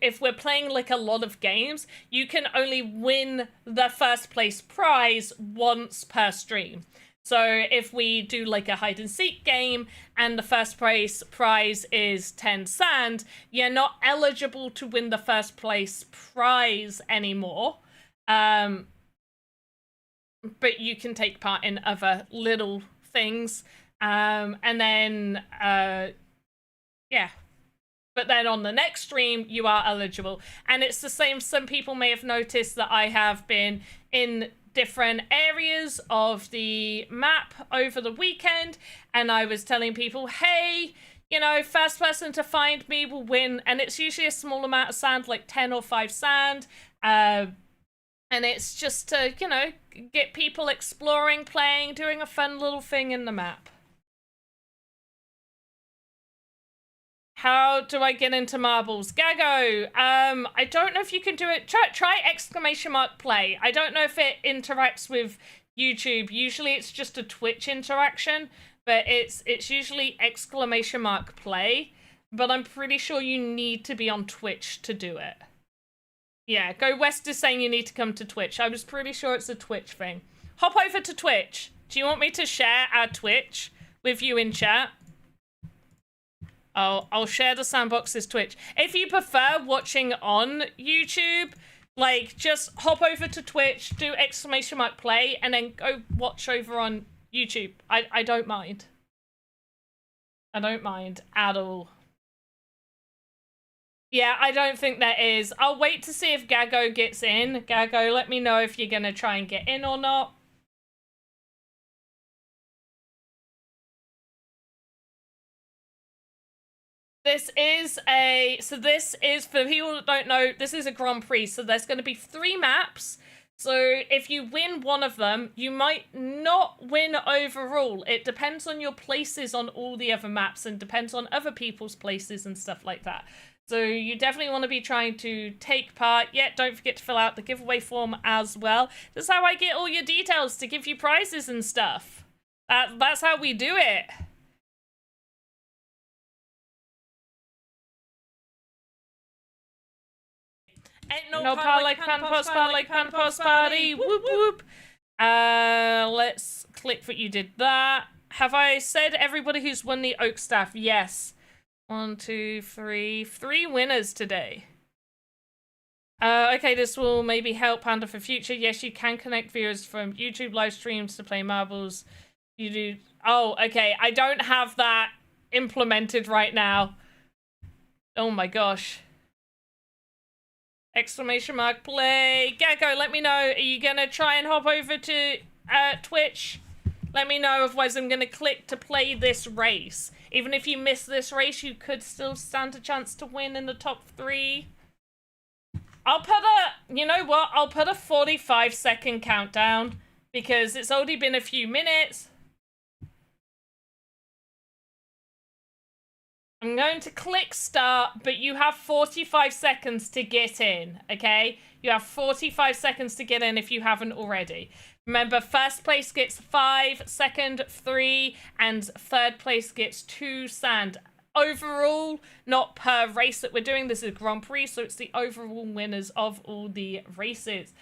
if we're playing like a lot of games, you can only win the first place prize once per stream. So if we do like a hide and seek game and the first prize is 10 sand, you're not eligible to win the first place prize anymore. But you can take part in other little things. And then, yeah. But then on the next stream, you are eligible. And it's the same. Some people may have noticed that I have been in different areas of the map over the weekend. And I was telling people, hey, first person to find me will win. And it's usually a small amount of sand, like 10 or 5 sand. And it's just to, get people exploring, playing, doing a fun little thing in the map. How do I get into marbles? Gago, I don't know if you can do it. Try !play. I don't know if it interacts with YouTube. Usually it's just a Twitch interaction, but it's usually !play. But I'm pretty sure you need to be on Twitch to do it. Yeah, Go West is saying you need to come to Twitch. I was pretty sure it's a Twitch thing. Hop over to Twitch. Do you want me to share our Twitch with you in chat? I'll share the Sandbox's Twitch. If you prefer watching on YouTube, like, just hop over to Twitch, do !play, and then go watch over on YouTube. I don't mind. I don't mind at all. Yeah, I don't think there is. I'll wait to see if Gago gets in. Gago, let me know if you're gonna try and get in or not. This is for people that don't know, this is a Grand Prix, so there's going to be 3 maps. So if you win one of them, you might not win overall. It depends on your places on all the other maps and depends on other people's places and stuff like that. So you definitely want to be trying to take part. Yeah, don't forget to fill out the giveaway form as well. That's how I get all your details to give you prizes and stuff. That's how we do it. Ain't no part like Panpost party. Whoop whoop. Let's click what you did that. Have I said everybody who's won the Oak Staff? Yes. 1, 2, 3. 3 winners today. Okay, this will maybe help Panda for future. Yes, you can connect viewers from YouTube live streams to play marbles. You do. Oh, okay. I don't have that implemented right now. Oh my gosh. !play. Gecko, let me know. Are you gonna try and hop over to Twitch? Let me know, otherwise I'm gonna click to play this race. Even if you miss this race, you could still stand a chance to win in the top 3. I'll put you know what? I'll put a 45-second countdown because it's already been a few minutes. I'm going to click start, but you have 45 seconds to get in, okay? You have 45 seconds to get in if you haven't already. Remember, first place gets 5, second 3, and third place gets 2 sand. Overall, not per race that we're doing. This is Grand Prix, so it's the overall winners of all the races.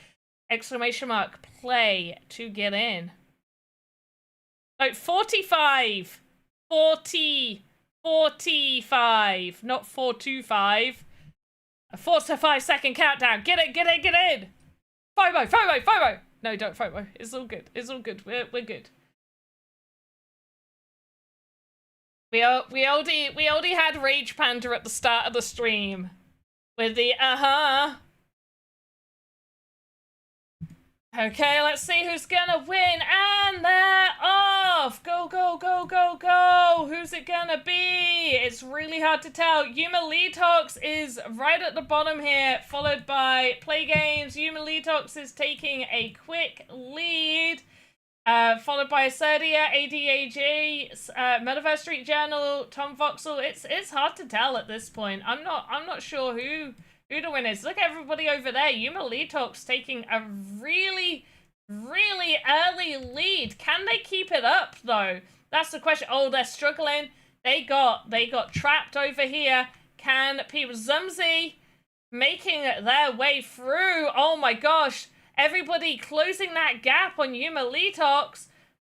!play to get in. Oh, 45. 40. 45, not 425. A 45-second countdown. Get in, get in, get in. FOMO, FOMO, FOMO. No, don't FOMO. It's all good. It's all good. We're good. We already had Rage Panda at the start of the stream with the Okay, let's see who's gonna win, and they're off! Go, go, go, go, go! Who's it gonna be? It's really hard to tell. Yuma Letox is right at the bottom here, followed by Play Games. Yuma Letox is taking a quick lead, followed by Acerdia, ADAG, Metaverse Street Journal, Tom Voxel. It's hard to tell at this point. I'm not sure who the win is. Look at everybody over there. Yuma Letox taking a really really early lead. Can they keep it up though? That's the question. Oh, they're struggling. They got trapped over here. Can people Zumzy making their way through? Oh my gosh. Everybody closing that gap on Yuma Letox.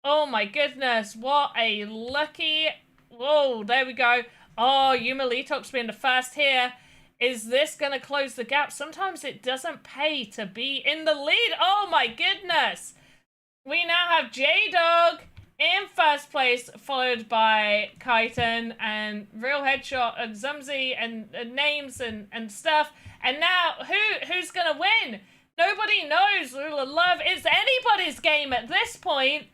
Oh my goodness. What a lucky. Whoa, there we go. Oh, Yuma Letox being the first here. Is this going to close the gap? Sometimes it doesn't pay to be in the lead. Oh my goodness. We now have J-Dog in first place, followed by Kyton and Real Headshot and Zumzy and names and stuff. And now, who's going to win? Nobody knows. Love, it's anybody's game at this point.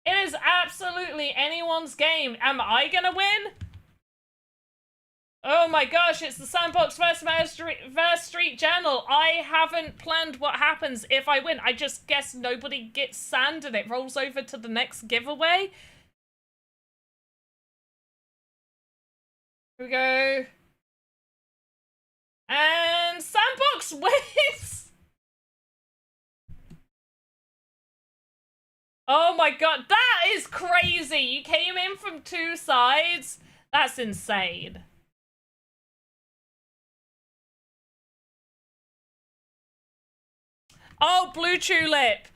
It is absolutely anyone's game. Am I going to win? Oh my gosh, it's the Sandbox Verse Street Journal. I haven't planned what happens if I win. I just guess nobody gets sand and it rolls over to the next giveaway. Here we go. And Sandbox wins! Oh my god, that is crazy! You came in from two sides? That's insane. Oh, Blue Tulip.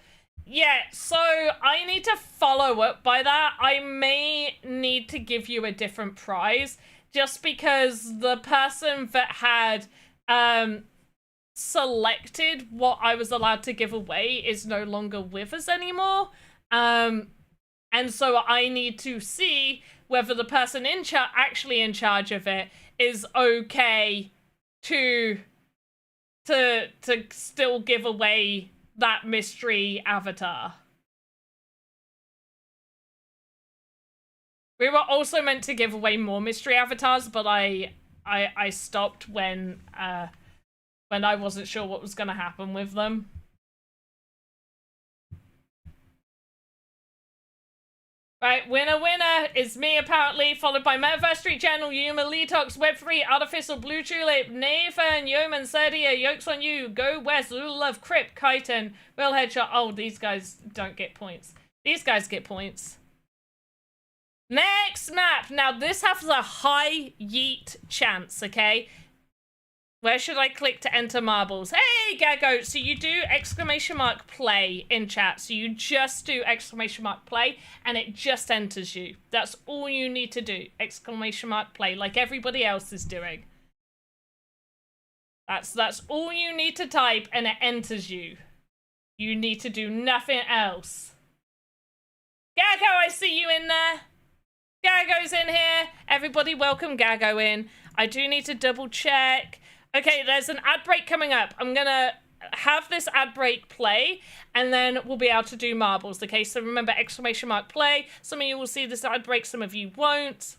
Yeah, so I need to follow up by that. I may need to give you a different prize just because the person that had selected what I was allowed to give away is no longer with us anymore. And so I need to see whether the person actually in charge of it is okay to still give away that mystery avatar. We were also meant to give away more mystery avatars, but I stopped when I wasn't sure what was going to happen with them. Right, winner is me apparently, followed by Metaverse Street Channel, Yuma, Letox, Web3, Artificial, Blue Tulip, Nathan, Yeoman, Serdia, Yokes on You, Go West, Lulu Love, Crip, Kyton, Real Headshot. Oh, these guys don't get points. These guys get points. Next map. Now this has a high yeet chance, okay? Where should I click to enter marbles? Hey, Gago! So you do !play in chat. So you just do !play and it just enters you. That's all you need to do. !play like everybody else is doing. That's all you need to type and it enters you. You need to do nothing else. Gago, I see you in there. Gago's in here. Everybody welcome Gago in. I do need to double check. Okay, there's an ad break coming up. I'm gonna have this ad break play, and then we'll be able to do marbles. Okay, so remember !play. Some of you will see this ad break, some of you won't.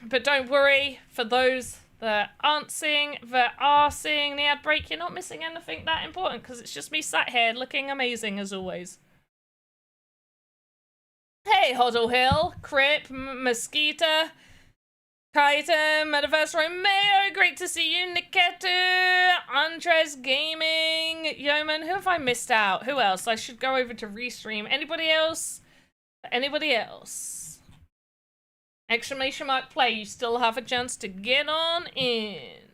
But don't worry, for those that aren't seeing, that are seeing the ad break, you're not missing anything that important, because it's just me sat here looking amazing as always. Hey, Hoddle Hill, Crip, Mosquito, Kyton, Metaverse Romeo, great to see you, Niketu, Andres Gaming, Yeoman, who have I missed out? Who else? I should go over to restream. Anybody else? Anybody else? !play, you still have a chance to get on in.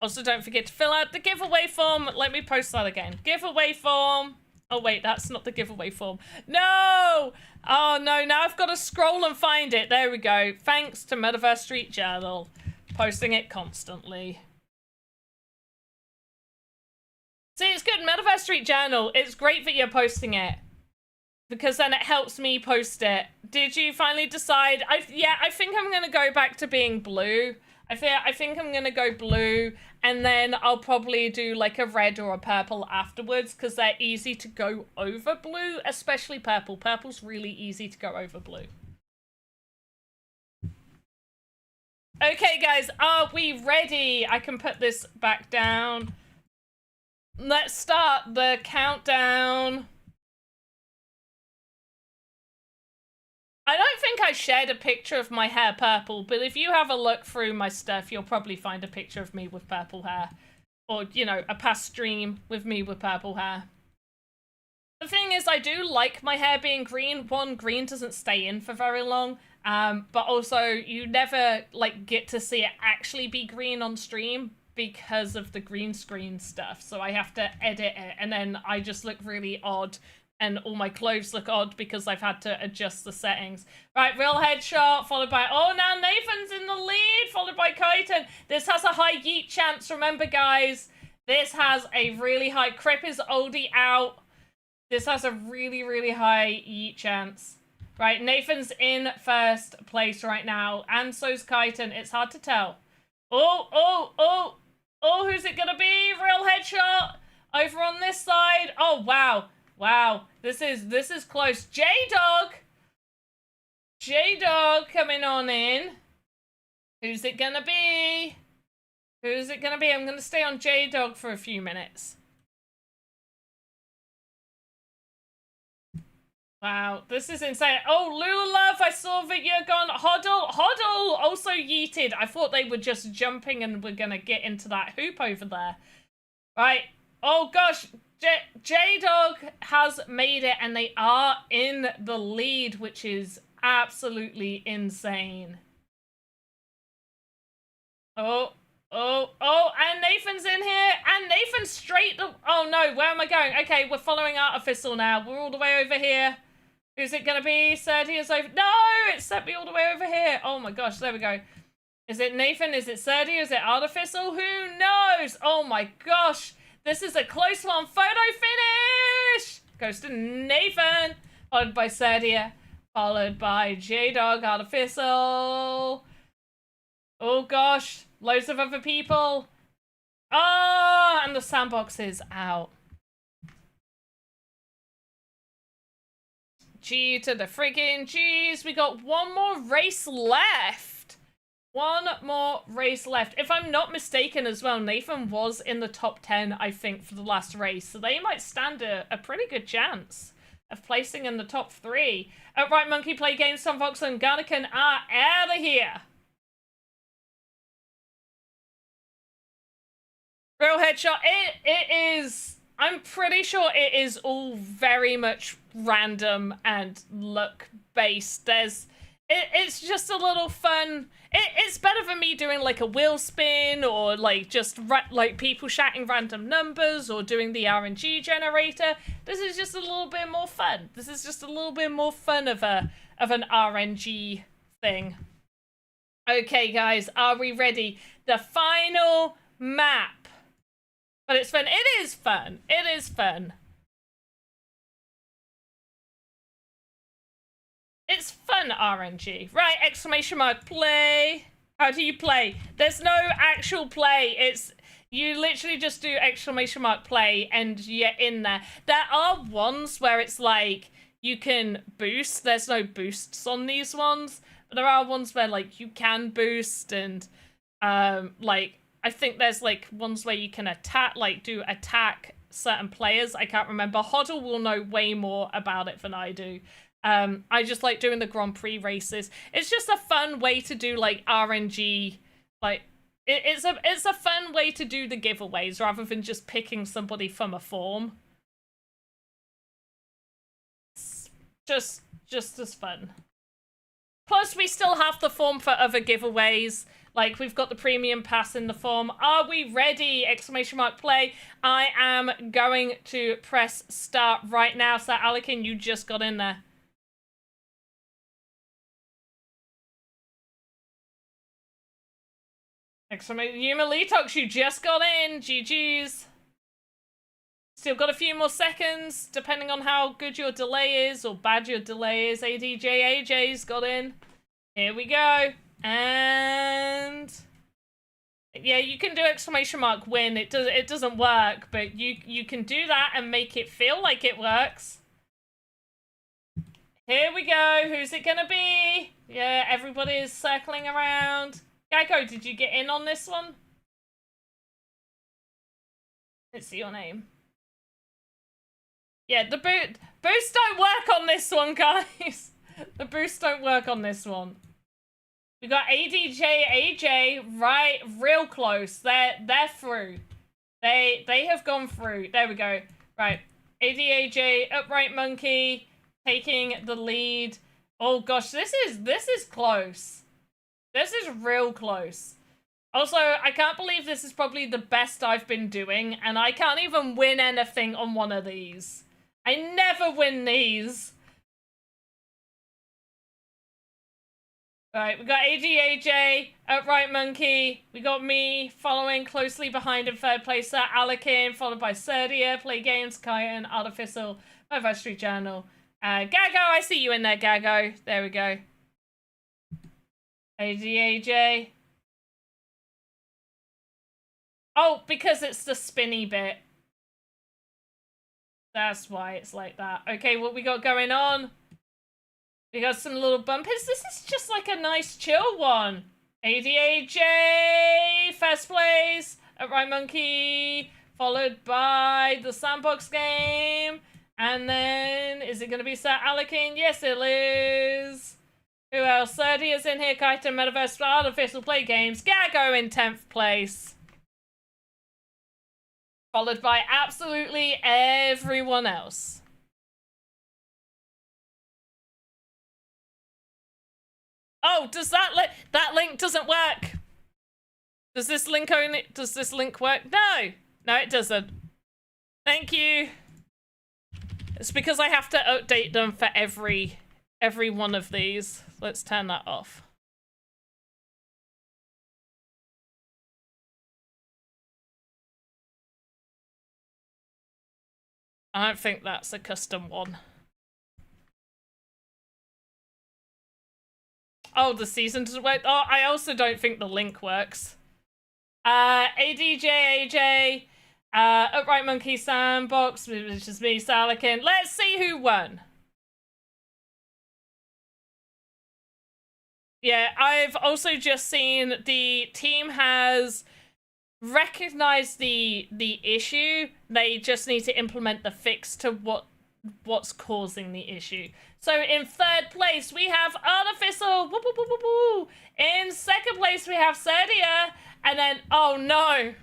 Also, don't forget to fill out the giveaway form. Let me post that again. Giveaway form. Oh, wait, that's not the giveaway form. No! Oh, no, now I've got to scroll and find it. There we go. Thanks to Metaverse Street Journal. Posting it constantly. See, it's good. Metaverse Street Journal. It's great that you're posting it. Because then it helps me post it. Did you finally decide? Yeah, I think I'm going to go back to being blue. I think I'm going to go blue. And then I'll probably do like a red or a purple afterwards. Because they're easy to go over blue. Especially purple. Purple's really easy to go over blue. Okay, guys. Are we ready? I can put this back down. Let's start the countdown. I don't think I shared a picture of my hair purple, but if you have a look through my stuff, you'll probably find a picture of me with purple hair. Or, you know, a past stream with me with purple hair. The thing is, I do like my hair being green. One, green doesn't stay in for very long. But also, you never, like, get to see it actually be green on stream because of the green screen stuff. So I have to edit it, and then I just look really odd. And all my clothes look odd because I've had to adjust the settings. Right, real headshot, followed by... Oh, now Nathan's in the lead, followed by Kaiten. This has a high yeet chance, remember, guys. This has a really high... Crip is oldie out. This has a really, really high yeet chance. Right, Nathan's in first place right now. And so's Kaiten. It's hard to tell. Oh, who's it gonna be? Real headshot. Over on this side. Oh, wow. Wow, this is close. J-Dog coming on in. Who's it gonna be? Who's it gonna be? I'm gonna stay on J-Dog for a few minutes. Wow, this is insane. Oh, Lula Love, I saw that you're gone. Hoddle also yeeted. I thought they were just jumping and we're gonna get into that hoop over there. Right. Oh gosh. J-Dog has made it, and they are in the lead, which is absolutely insane. Oh, and Nathan's in here, and Nathan's straight... Oh no, where am I going? Okay, we're following Artificial now. We're all the way over here. Who's it gonna be? Serdia's over... No, it sent me all the way over here. Oh my gosh, there we go. Is it Nathan? Is it Serdia? Is it Artificial? Who knows? Oh my gosh. This is a close one. Photo finish! Goes to Nathan. Followed by Serdia. Followed by J-Dog, Artificial. Oh gosh. Loads of other people. Oh, and the Sandbox is out. G to the friggin' G's. We got one more race left. One more race left. If I'm not mistaken as well, Nathan was in the top 10, I think, for the last race. So they might stand a pretty good chance of placing in the top 3. Right, Monkey Play Games, some Voxel and Garnican are out of here. Real headshot. It is... I'm pretty sure it is all very much random and luck-based. It's just a little fun... It's better than me doing like a wheel spin or like just like people shouting random numbers or doing the RNG generator. This is just a little bit more fun. This is just a little bit more fun of an RNG thing. Okay, guys, are we ready? The final map. But it's fun. It is fun. It is fun. It's fun RNG. Right, exclamation mark, play. How do you play? There's no actual play. It's, you literally just do exclamation mark play and you're in there. There are ones where it's like, you can boost. There's no boosts on these ones. But there are ones where like you can boost and like, I think there's like ones where you can attack, like do attack certain players. I can't remember. Hoddle will know way more about it than I do. I just like doing the Grand Prix races. It's just a fun way to do like RNG. Like it's a fun way to do the giveaways rather than just picking somebody from a form. It's just as fun. Plus, we still have the form for other giveaways. Like, we've got the premium pass in the form. Are we ready? Exclamation mark play. I am going to press start right now. So, Alekin, you just got in there. Exclamation, Yuma Letox, you just got in. GG's. Still got a few more seconds, depending on how good your delay is, or bad your delay is. AJ's got in. Here we go. And... yeah, you can do exclamation mark win. It doesn't work, but you can do that and make it feel like it works. Here we go. Who's it gonna be? Yeah, everybody is circling around. Geico, did you get in on this one? Let's see your name. Yeah, the boosts don't work on this one, guys. The boosts don't work on this one. We got ADJ, AJ, right, real close. They're through. They have gone through. There we go. Right. ADAJ, Upright Monkey, taking the lead. Oh gosh, this is close. This is real close. Also, I can't believe this is probably the best I've been doing, and I can't even win anything on one of these. I never win these. Alright, we got AGAJ, Upright Monkey, we got me following closely behind in third place, Alekin, followed by Serdia, Play Games, Kyan, Artificial, my First Street Journal. Gago, I see you in there, Gago. There we go. AGAJ. Oh, because it's the spinny bit. That's why it's like that. Okay, what we got going on? We got some little bumpers. This is just like a nice chill one. ADAJ, first place. Upright Monkey, followed by the Sandbox game. And then, is it going to be Sir Alekin? Yes, it is. Who else? Serdi is in here. Kaito, Metaverse, Artificial Play Games. Gago in 10th place. Followed by absolutely everyone else. Oh, does that link doesn't work? Does this link work? No, it doesn't. Thank you. It's because I have to update them for every one of these. Let's turn that off. I don't think that's a custom one. Oh, the season doesn't work. Oh, I also don't think the link works. ADJAJ, Upright Monkey, Sandbox, which is me, Salakin. Let's see who won. Yeah, I've also just seen the team has recognized the issue. They just need to implement the fix to what's causing the issue. So in third place we have Artificial. Woo, woo, woo, woo, woo. In second place we have Serdia, and then oh no.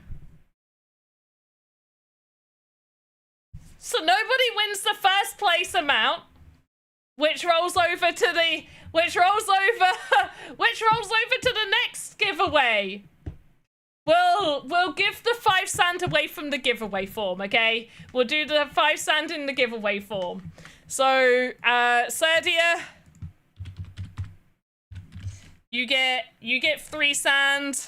So nobody wins the first place amount, which rolls over to the next giveaway. We'll give the 5 sand away from the giveaway form, okay? We'll do the 5 sand in the giveaway form. So, Serdia, you get 3 sand.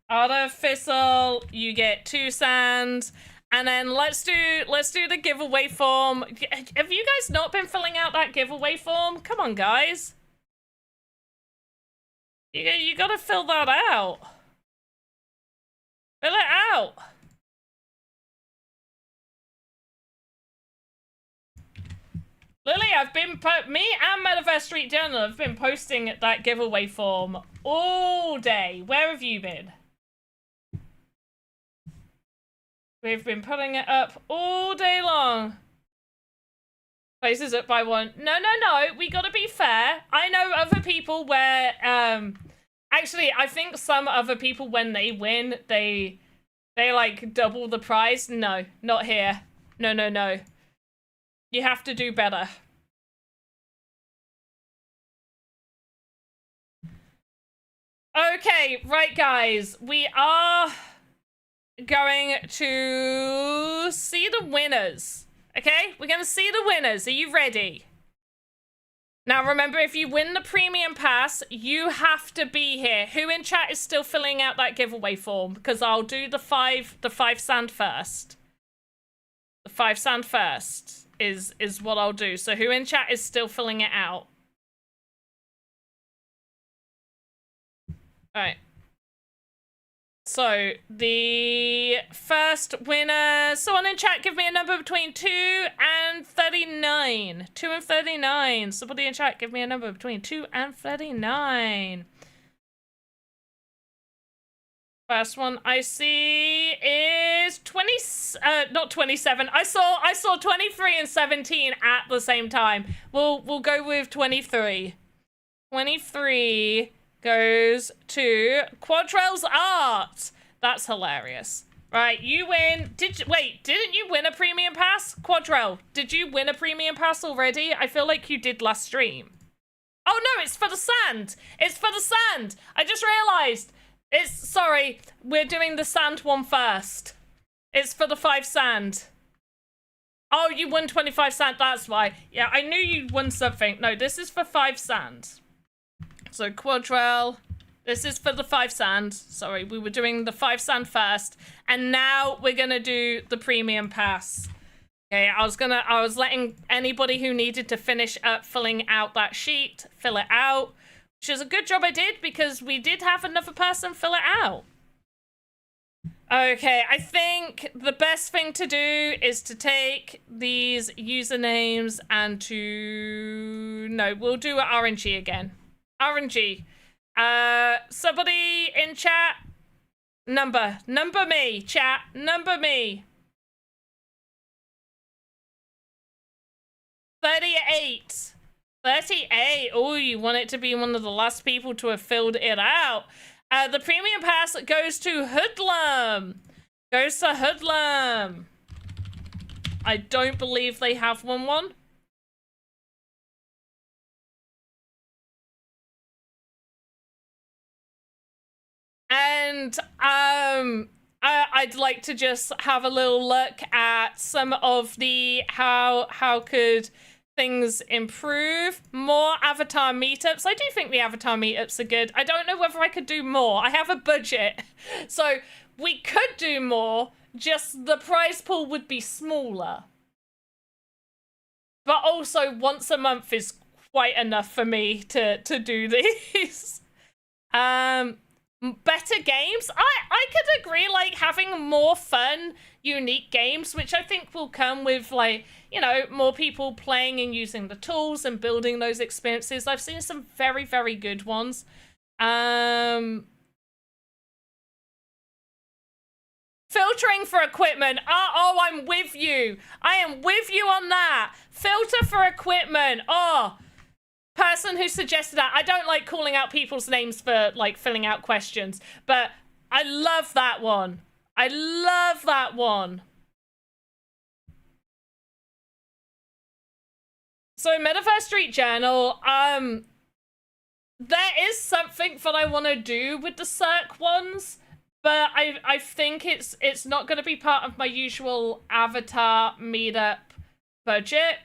Artificial, you get 2 sand. And then let's do the giveaway form. Have you guys not been filling out that giveaway form? Come on, guys. You gotta fill that out. Fill it out. Lily, me and Metaverse Street Journal have been posting that giveaway form all day. Where have you been? We've been putting it up all day long. Places up by 1. No. We gotta be fair. I know other people where, actually, I think some other people, when they win, they like double the prize. No, not here. No. You have to do better. Okay, right, guys. We are going to see the winners. Okay, we're going to see the winners. Are you ready? Now, remember, if you win the premium pass, you have to be here. Who in chat is still filling out that giveaway form? Because I'll do the 5 sand first. The 5 sand first is what I'll do. So who in chat is still filling it out? All right. So, the first winner... Someone in chat, give me a number between 2 and 39. 2 and 39. Somebody in chat, give me a number between 2 and 39. First one I see is 20... not 27. I saw 23 and 17 at the same time. We'll go with 23. 23 goes to Quadrell's Art. That's hilarious. Right, you win. Wait, didn't you win a premium pass? Quadrell, did you win a premium pass already? I feel like you did last stream. Oh no, it's for the sand. It's for the sand. I just realized. Sorry, we're doing the sand one first. It's for the 5 sand. Oh, you won 25 sand, that's why. Yeah, I knew you won something. No, this is for 5 sand. So Quadrell, this is for the 5 sand. Sorry, we were doing the 5 sand first. And now we're gonna do the premium pass. Okay, I was letting anybody who needed to finish up filling out that sheet, fill it out. Which is a good job I did, because we did have another person fill it out. Okay, I think the best thing to do is to take these usernames and to... No, we'll do RNG again. RNG. Somebody in chat, number me, chat, number me. 38. 38. Oh, you want it to be one of the last people to have filled it out. The premium pass goes to Hoodlum. Goes to Hoodlum. I don't believe they have one. And I'd like to just have a little look at some of the how could things improve. More avatar meetups. I do think the avatar meetups are good. I don't know whether I could do more. I have a budget, so we could do more, just the prize pool would be smaller. But also once a month is quite enough for me to do these. Better games. I could agree, like having more fun, unique games, which I think will come with, like, you know, more people playing and using the tools and building those experiences. I've seen some very, very good ones. Filtering for equipment. Oh, I'm with you. I am with you on that. Filter for equipment. Oh, person who suggested that. I don't like calling out people's names for, like, filling out questions, but I love that one. I love that one. So in Metaverse Street Journal, there is something that I want to do with the Cirque ones, but I think it's not going to be part of my usual avatar meetup budget.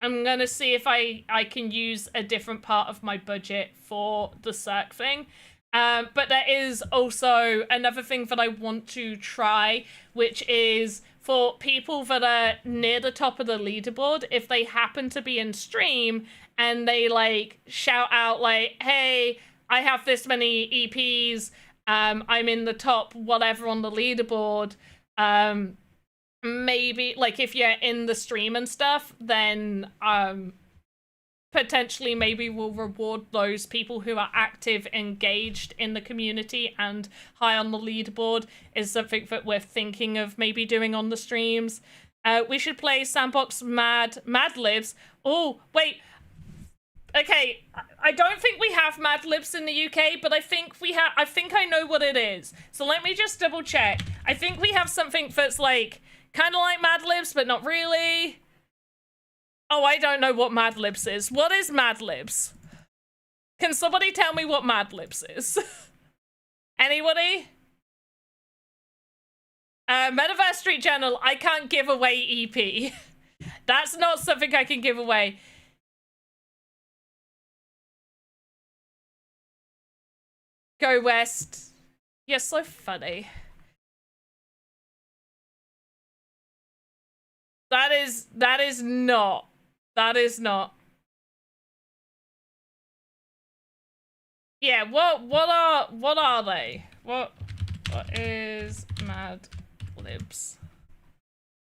I'm going to see if I can use a different part of my budget for the Cirque thing. But there is also another thing that I want to try, which is for people that are near the top of the leaderboard, if they happen to be in stream and they, like, shout out, like, hey, I have this many EPs, I'm in the top whatever on the leaderboard, maybe, like, if you're in the stream and stuff, then potentially maybe we'll reward those people who are active, engaged in the community and high on the leaderboard, is something that we're thinking of maybe doing on the streams. We should play Sandbox Mad Libs. Oh, wait. Okay, I don't think we have Mad Libs in the UK, but I think I know what it is. So let me just double check. I think we have something that's, like, kind of like Mad Libs, but not really. Oh, I don't know what Mad Libs is. What is Mad Libs? Can somebody tell me what Mad Libs is? Anybody? Metaverse Street Journal, I can't give away EP. That's not something I can give away. Go West. You're so funny. That is not. That is not. Yeah, what are they? What is Mad Libs?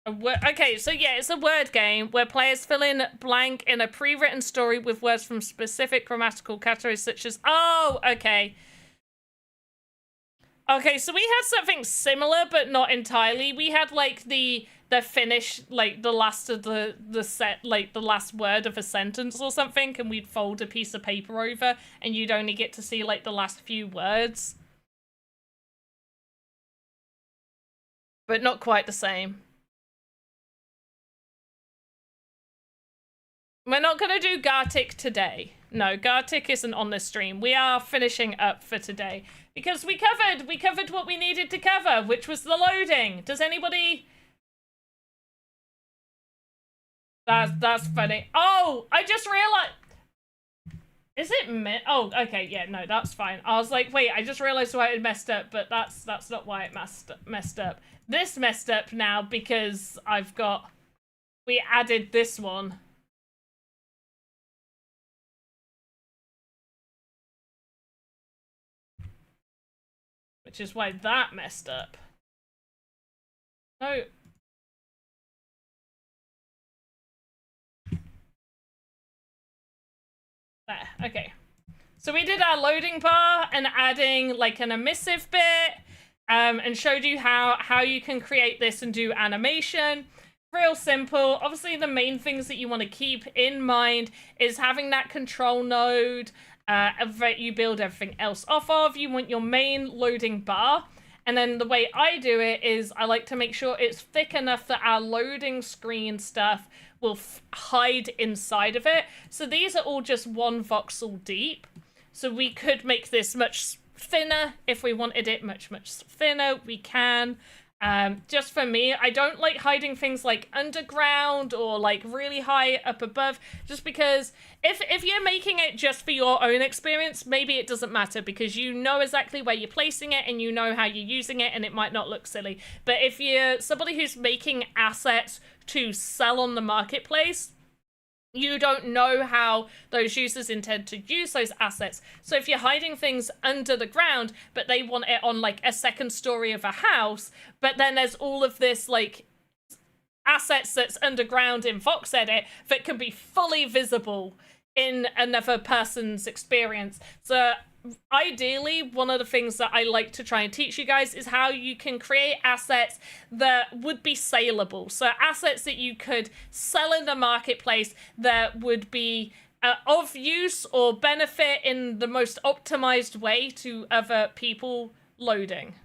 Okay, so yeah, it's a word game where players fill in blank in a pre-written story with words from specific grammatical categories such as, oh, okay. Okay, so we had something similar, but not entirely. We had like the finish, like the last of the set, like the last word of a sentence or something, and we'd fold a piece of paper over, and you'd only get to see like the last few words. But not quite the same. We're not gonna do Gartic today. No, Gartic isn't on this stream. We are finishing up for today because we covered what we needed to cover, which was the loading. Does anybody? That's funny. Oh, I just realized. Is it oh, okay, yeah, no, that's fine. I was like, wait, I just realized why it messed up, but that's not why it messed up. This messed up now because we added this one. Which is why that messed up. No. There, okay. So we did our loading bar and adding like an emissive bit, and showed you how you can create this and do animation. Real simple. Obviously, the main things that you want to keep in mind is having that control node that you build everything else off of. You want your main loading bar. And then the way I do it is I like to make sure it's thick enough that our loading screen stuff will hide inside of it. So these are all just 1 voxel deep. So we could make this much thinner if we wanted it much thinner. We can. Just for me, I don't like hiding things like underground or like really high up above, just because if you're making it just for your own experience, maybe it doesn't matter because you know exactly where you're placing it and you know how you're using it and it might not look silly. But if you're somebody who's making assets to sell on the marketplace, you don't know how those users intend to use those assets. So if you're hiding things under the ground, but they want it on like a second story of a house, but then there's all of this like assets that's underground in VoxEdit that can be fully visible in another person's experience. So ideally, one of the things that I like to try and teach you guys is how you can create assets that would be saleable. So assets that you could sell in the marketplace that would be of use or benefit in the most optimized way to other people loading.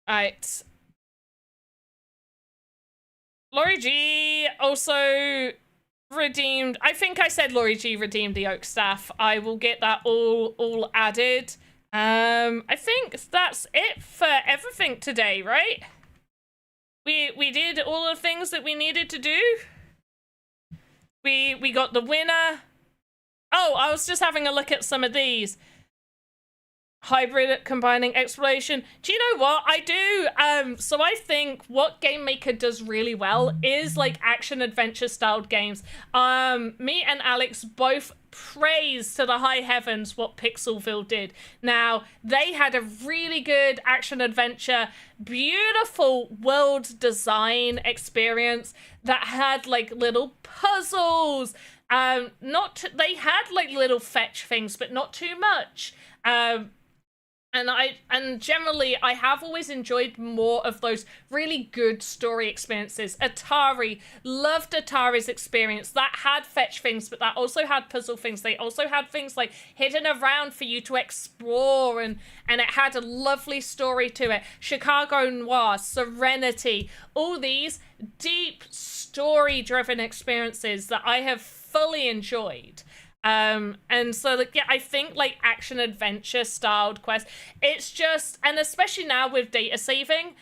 All right. Laurie G also redeemed, I think I said Laurie G redeemed the Oak Staff. I will get that all added. I think that's it for everything today, right? We did all the things that we needed to do. We got the winner. Oh, I was just having a look at some of these. Hybrid combining exploration. Do you know what I do? So I think what Game Maker does really well is like action adventure styled games. Me and Alex both praise to the high heavens what Pixelville did. Now, they had a really good action adventure, beautiful world design experience that had like little puzzles. They had like little fetch things, but not too much. And generally, I have always enjoyed more of those really good story experiences. Atari, loved Atari's experience. That had fetch things, but that also had puzzle things. They also had things like hidden around for you to explore, and it had a lovely story to it. Chicago Noir, Serenity, all these deep story-driven experiences that I have fully enjoyed. And so like, yeah, I think like action adventure styled quests, it's just, and especially now with data saving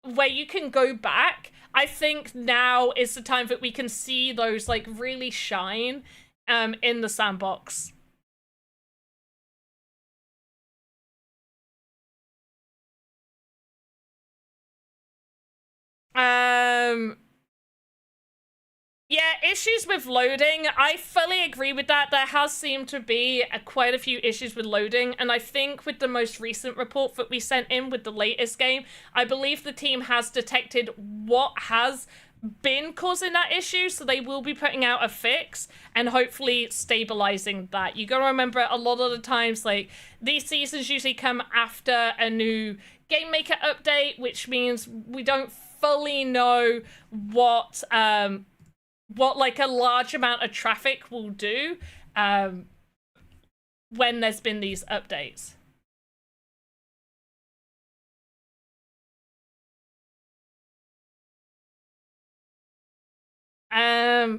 where you can go back, I think now is the time that we can see those like really shine in the sandbox. Yeah, issues with loading. I fully agree with that. There has seemed to be quite a few issues with loading, and I think with the most recent report that we sent in with the latest game, I believe the team has detected what has been causing that issue, so they will be putting out a fix and hopefully stabilizing that. You gotta remember, a lot of the times, like, these seasons usually come after a new Game Maker update, which means we don't fully know what like a large amount of traffic will do when there's been these updates.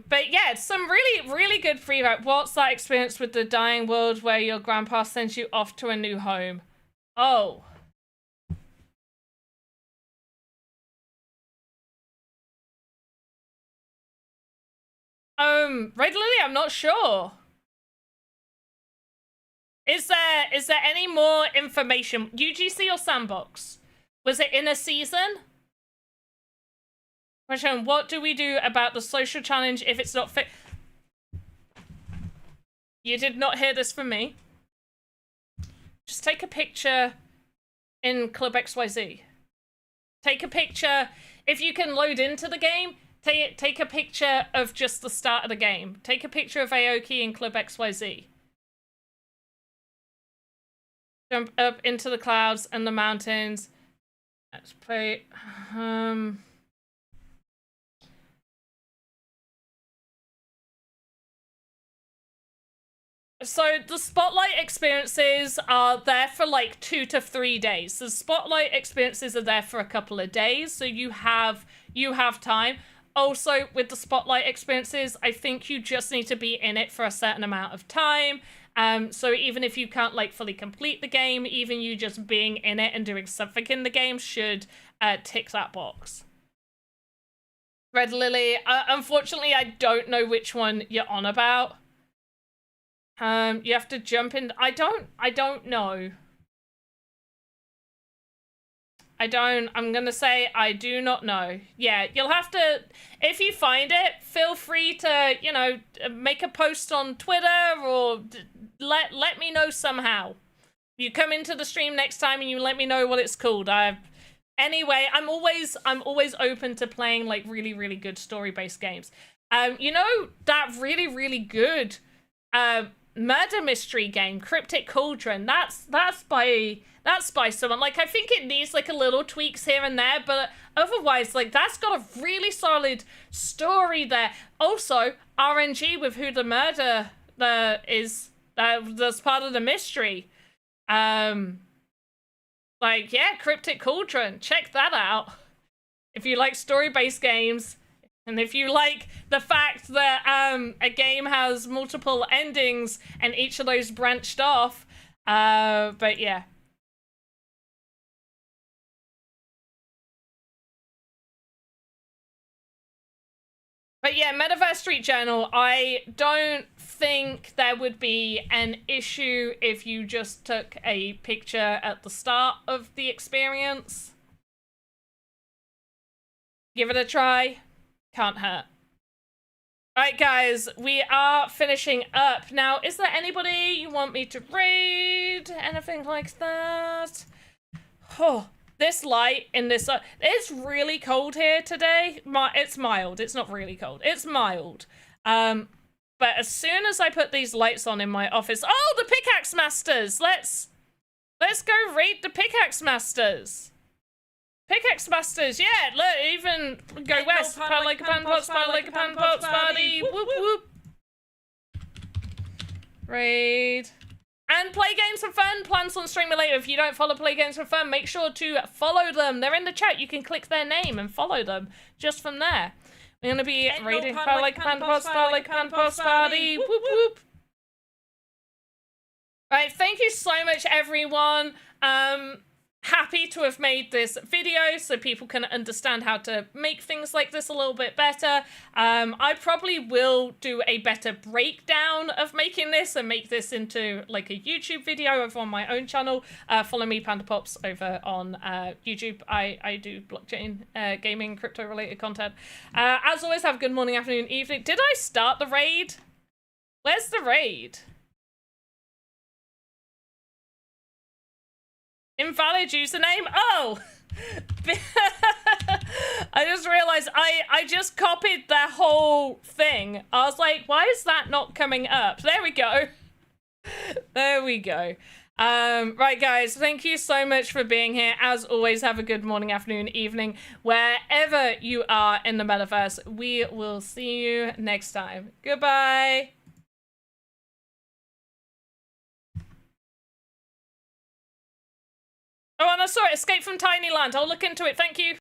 But yeah, some really good feedback. What's that experience with the dying world where your grandpa sends you off to a new home? Oh. Red Lily, I'm not sure. Is there any more information? UGC or Sandbox? Was it in a season? Question, what do we do about the social challenge if it's not fit? You did not hear this from me. Just take a picture in Club XYZ. Take a picture, if you can load into the game, take a picture of just the start of the game. Take a picture of Aoki in Club XYZ. Jump up into the clouds and the mountains. Let's play, So the spotlight experiences are there for like 2 to 3 days. The spotlight experiences are there for a couple of days, so you have time. Also, with the spotlight experiences, I think you just need to be in it for a certain amount of time. So even if you can't like fully complete the game, even you just being in it and doing something in the game should tick that box. Red Lily, unfortunately, I don't know which one you're on about. You have to jump in. I don't know. I'm gonna say I do not know. Yeah, you'll have to, if you find it, feel free to, you know, make a post on Twitter or let me know somehow. You come into the stream next time and you let me know what it's called. Anyway, I'm always open to playing like really good story-based games. You know that really good murder mystery game, Cryptic Cauldron, that's by someone. Like, I think it needs like a little tweaks here and there, but otherwise, like, that's got a really solid story there. Also, RNG with who the murder is, that's part of the mystery. Like, yeah, Cryptic Cauldron, check that out if you like story-based games. And if you like the fact that a game has multiple endings and each of those branched off, but yeah. But yeah, Metaverse Street Journal, I don't think there would be an issue if you just took a picture at the start of the experience. Give it a try. Can't hurt. Alright guys, we are finishing up. Now, is there anybody you want me to raid? Anything like that? Oh, this light in this... it's really cold here today. It's mild. It's not really cold. It's mild. But as soon as I put these lights on in my office... Oh, the Pickaxe Masters! Let's go raid the Pickaxe Masters. Pickaxe Masters, yeah, look, even go west, pound like a pan pots, pound like a pan pots, party, whoop whoop. Raid. And Play Games for Fun, plans on streaming later. If you don't follow Play Games for Fun, make sure to follow them. They're in the chat, you can click their name and follow them just from there. We're gonna be raiding pound like a pan pots, pound like a pan pots, party, whoop whoop. Right, thank you so much everyone. Happy to have made this video so people can understand how to make things like this a little bit better. I probably will do a better breakdown of making this and make this into like a YouTube video over on my own channel. Follow me, Panda Pops, over on YouTube. I do blockchain, gaming, crypto related content. As always, have a good morning, afternoon, evening. Did I start the raid? Where's the raid? Invalid username? Oh! I just realized I just copied their whole thing. I was like, why is that not coming up? There we go. There we go. Right, guys, thank you so much for being here. As always, have a good morning, afternoon, evening, wherever you are in the metaverse. We will see you next time. Goodbye. Oh, and I saw it. Escape from Tiny Land. I'll look into it. Thank you.